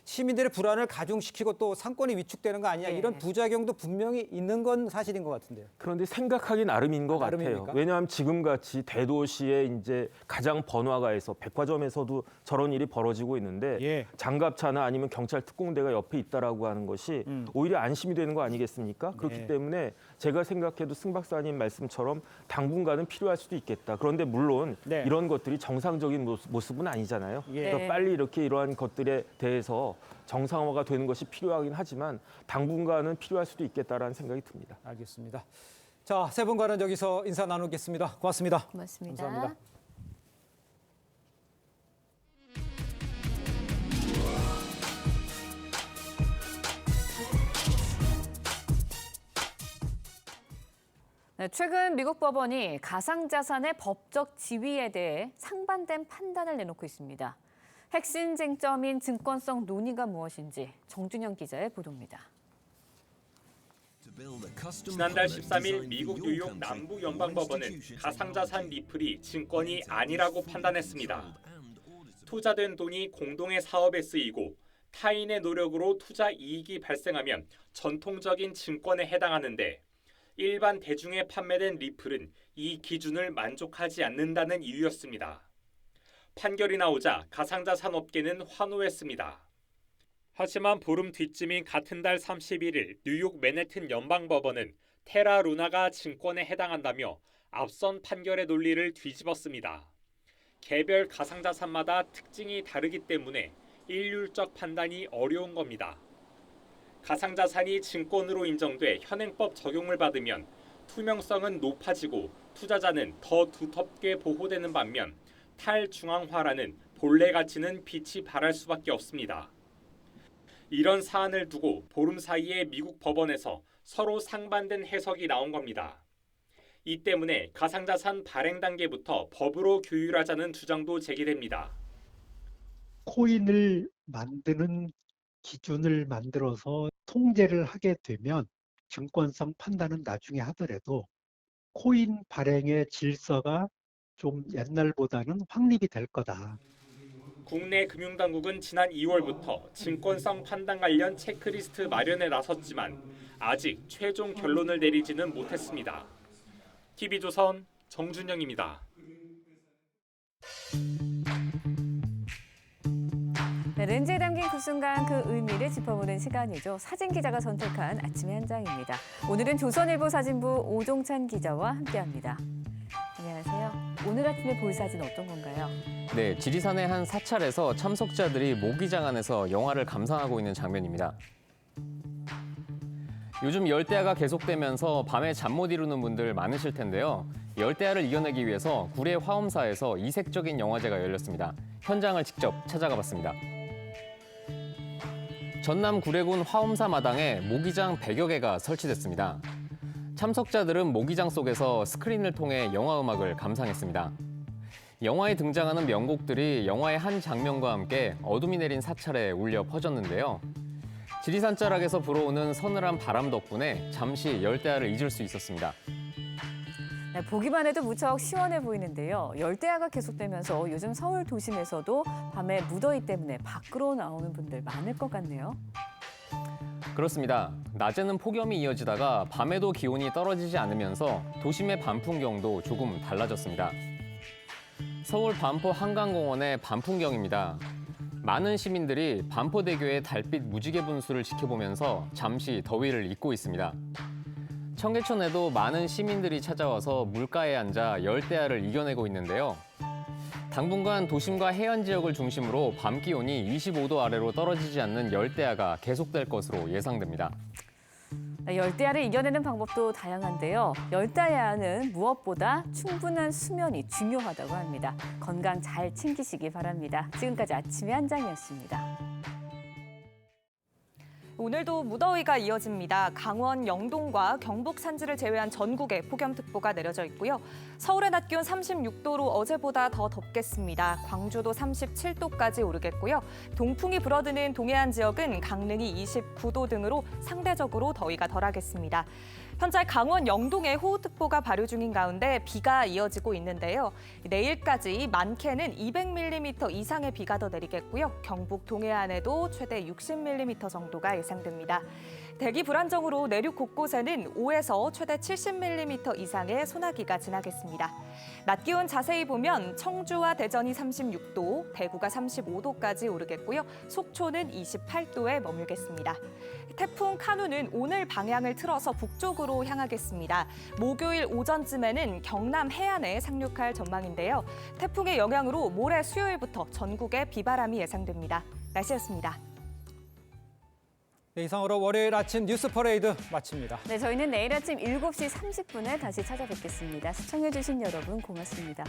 S1: 시민들의 불안을 가중시키고 또 상권이 위축되는 거 아니냐 이런 부작용도 분명히 있는 건 사실인 것 같은데요.
S24: 그런데 생각하기 나름인 것
S1: 나름입니까?
S24: 같아요. 왜냐하면 지금같이 대도시에 이제 가장 번화가에서 백화점에서도 저런 일이 벌어지고 있는데 장갑차나 아니면 경찰 특공대가 옆에 있다라고 하는 것이 오히려 안심이 되는 거 아니겠습니까? 그렇기 때문에 제가 생각해도 승 박사님 말씀처럼 당분간은 필요할 수도 있겠다. 그런데 물론 이런 것들이 정상적인 모습은 아니잖아요. 그래서 빨리 이렇게 이러한 것들에 대해서 정상화가 되는 것이 필요하긴 하지만 당분간은 필요할 수도 있겠다라는 생각이 듭니다.
S1: 알겠습니다. 자, 세 분과는 여기서 인사 나누겠습니다. 고맙습니다.
S2: 고맙습니다.
S1: 감사합니다.
S2: 네, 최근 미국 법원이 가상자산의 법적 지위에 대해 상반된 판단을 내놓고 있습니다. 핵심 쟁점인 증권성 논의가 무엇인지 정준영 기자의 보도입니다.
S5: 지난달 13일 미국 뉴욕 남부연방법원은 가상자산 리플이 증권이 아니라고 판단했습니다. 투자된 돈이 공동의 사업에 쓰이고 타인의 노력으로 투자 이익이 발생하면 전통적인 증권에 해당하는데 일반 대중에 판매된 리플은 이 기준을 만족하지 않는다는 이유였습니다. 판결이 나오자 가상자산 업계는 환호했습니다. 하지만 보름 뒤쯤인 같은 달 31일 뉴욕 맨해튼 연방법원은 테라 루나가 증권에 해당한다며 앞선 판결의 논리를 뒤집었습니다. 개별 가상자산마다 특징이 다르기 때문에 일률적 판단이 어려운 겁니다. 가상자산이 증권으로 인정돼 현행법 적용을 받으면 투명성은 높아지고 투자자는 더 두텁게 보호되는 반면 탈중앙화라는 본래 가치는 빛이 발할 수밖에 없습니다. 이런 사안을 두고 보름 사이에 미국 법원에서 서로 상반된 해석이 나온 겁니다. 이 때문에 가상자산 발행 단계부터 법으로 규율하자는 주장도 제기됩니다.
S6: 코인을 만드는 기준을 만들어서 통제를 하게 되면 증권성 판단은 나중에 하더라도 코인 발행의 질서가 좀 옛날보다는 확립이 될 거다.
S5: 국내 금융당국은 지난 2월부터 증권성 판단 관련 체크리스트 마련에 나섰지만 아직 최종 결론을 내리지는 못했습니다. TV조선 정준영입니다.
S2: 네, 렌즈에 담긴 그 순간 그 의미를 짚어보는 시간이죠. 사진 기자가 선택한 아침의 현장입니다. 오늘은 조선일보 사진부 오종찬 기자와 함께합니다. 안녕하세요. 오늘 아침에 볼 사진 어떤 건가요?
S7: 네, 지리산의 한 사찰에서 참석자들이 모기장 안에서 영화를 감상하고 있는 장면입니다. 요즘 열대야가 계속되면서 밤에 잠 못 이루는 분들 많으실 텐데요. 열대야를 이겨내기 위해서 구례 화엄사에서 이색적인 영화제가 열렸습니다. 현장을 직접 찾아가 봤습니다. 전남 구례군 화엄사 마당에 모기장 100여 개가 설치됐습니다. 참석자들은 모기장 속에서 스크린을 통해 영화 음악을 감상했습니다. 영화에 등장하는 명곡들이 영화의 한 장면과 함께 어둠이 내린 사찰에 울려 퍼졌는데요. 지리산 자락에서 불어오는 서늘한 바람 덕분에 잠시 열대야를 잊을 수 있었습니다.
S2: 네, 보기만 해도 무척 시원해 보이는데요. 열대야가 계속되면서 요즘 서울 도심에서도 밤에 무더위 때문에 밖으로 나오는 분들 많을 것 같네요.
S7: 그렇습니다. 낮에는 폭염이 이어지다가 밤에도 기온이 떨어지지 않으면서 도심의 밤 풍경도 조금 달라졌습니다. 서울 반포 한강공원의 밤 풍경입니다. 많은 시민들이 반포대교의 달빛 무지개 분수를 지켜보면서 잠시 더위를 잊고 있습니다. 청계천에도 많은 시민들이 찾아와서 물가에 앉아 열대야를 이겨내고 있는데요. 당분간 도심과 해안 지역을 중심으로 밤 기온이 25도 아래로 떨어지지 않는 열대야가 계속될 것으로 예상됩니다.
S2: 열대야를 이겨내는 방법도 다양한데요. 열대야는 무엇보다 충분한 수면이 중요하다고 합니다. 건강 잘 챙기시기 바랍니다. 지금까지 아침의 한장이었습니다.
S8: 오늘도 무더위가 이어집니다. 강원 영동과 경북 산지를 제외한 전국에 폭염특보가 내려져 있고요. 서울의 낮 기온 36도로 어제보다 더 덥겠습니다. 광주도 37도까지 오르겠고요. 동풍이 불어드는 동해안 지역은 강릉이 29도 등으로 상대적으로 더위가 덜하겠습니다. 현재 강원 영동에 호우특보가 발효 중인 가운데 비가 이어지고 있는데요. 내일까지 많게는 200mm 이상의 비가 더 내리겠고요. 경북 동해안에도 최대 60mm 정도가 예상됩니다. 대기 불안정으로 내륙 곳곳에는 5에서 최대 70mm 이상의 소나기가 지나겠습니다. 낮 기온 자세히 보면 청주와 대전이 36도, 대구가 35도까지 오르겠고요. 속초는 28도에 머물겠습니다. 태풍 카누는 오늘 방향을 틀어서 북쪽으로 향하겠습니다. 목요일 오전쯤에는 경남 해안에 상륙할 전망인데요. 태풍의 영향으로 모레 수요일부터 전국에 비바람이 예상됩니다. 날씨였습니다.
S1: 네, 이상으로 월요일 아침 뉴스 퍼레이드 마칩니다.
S2: 네, 저희는 내일 아침 7시 30분에 다시 찾아뵙겠습니다. 시청해주신 여러분 고맙습니다.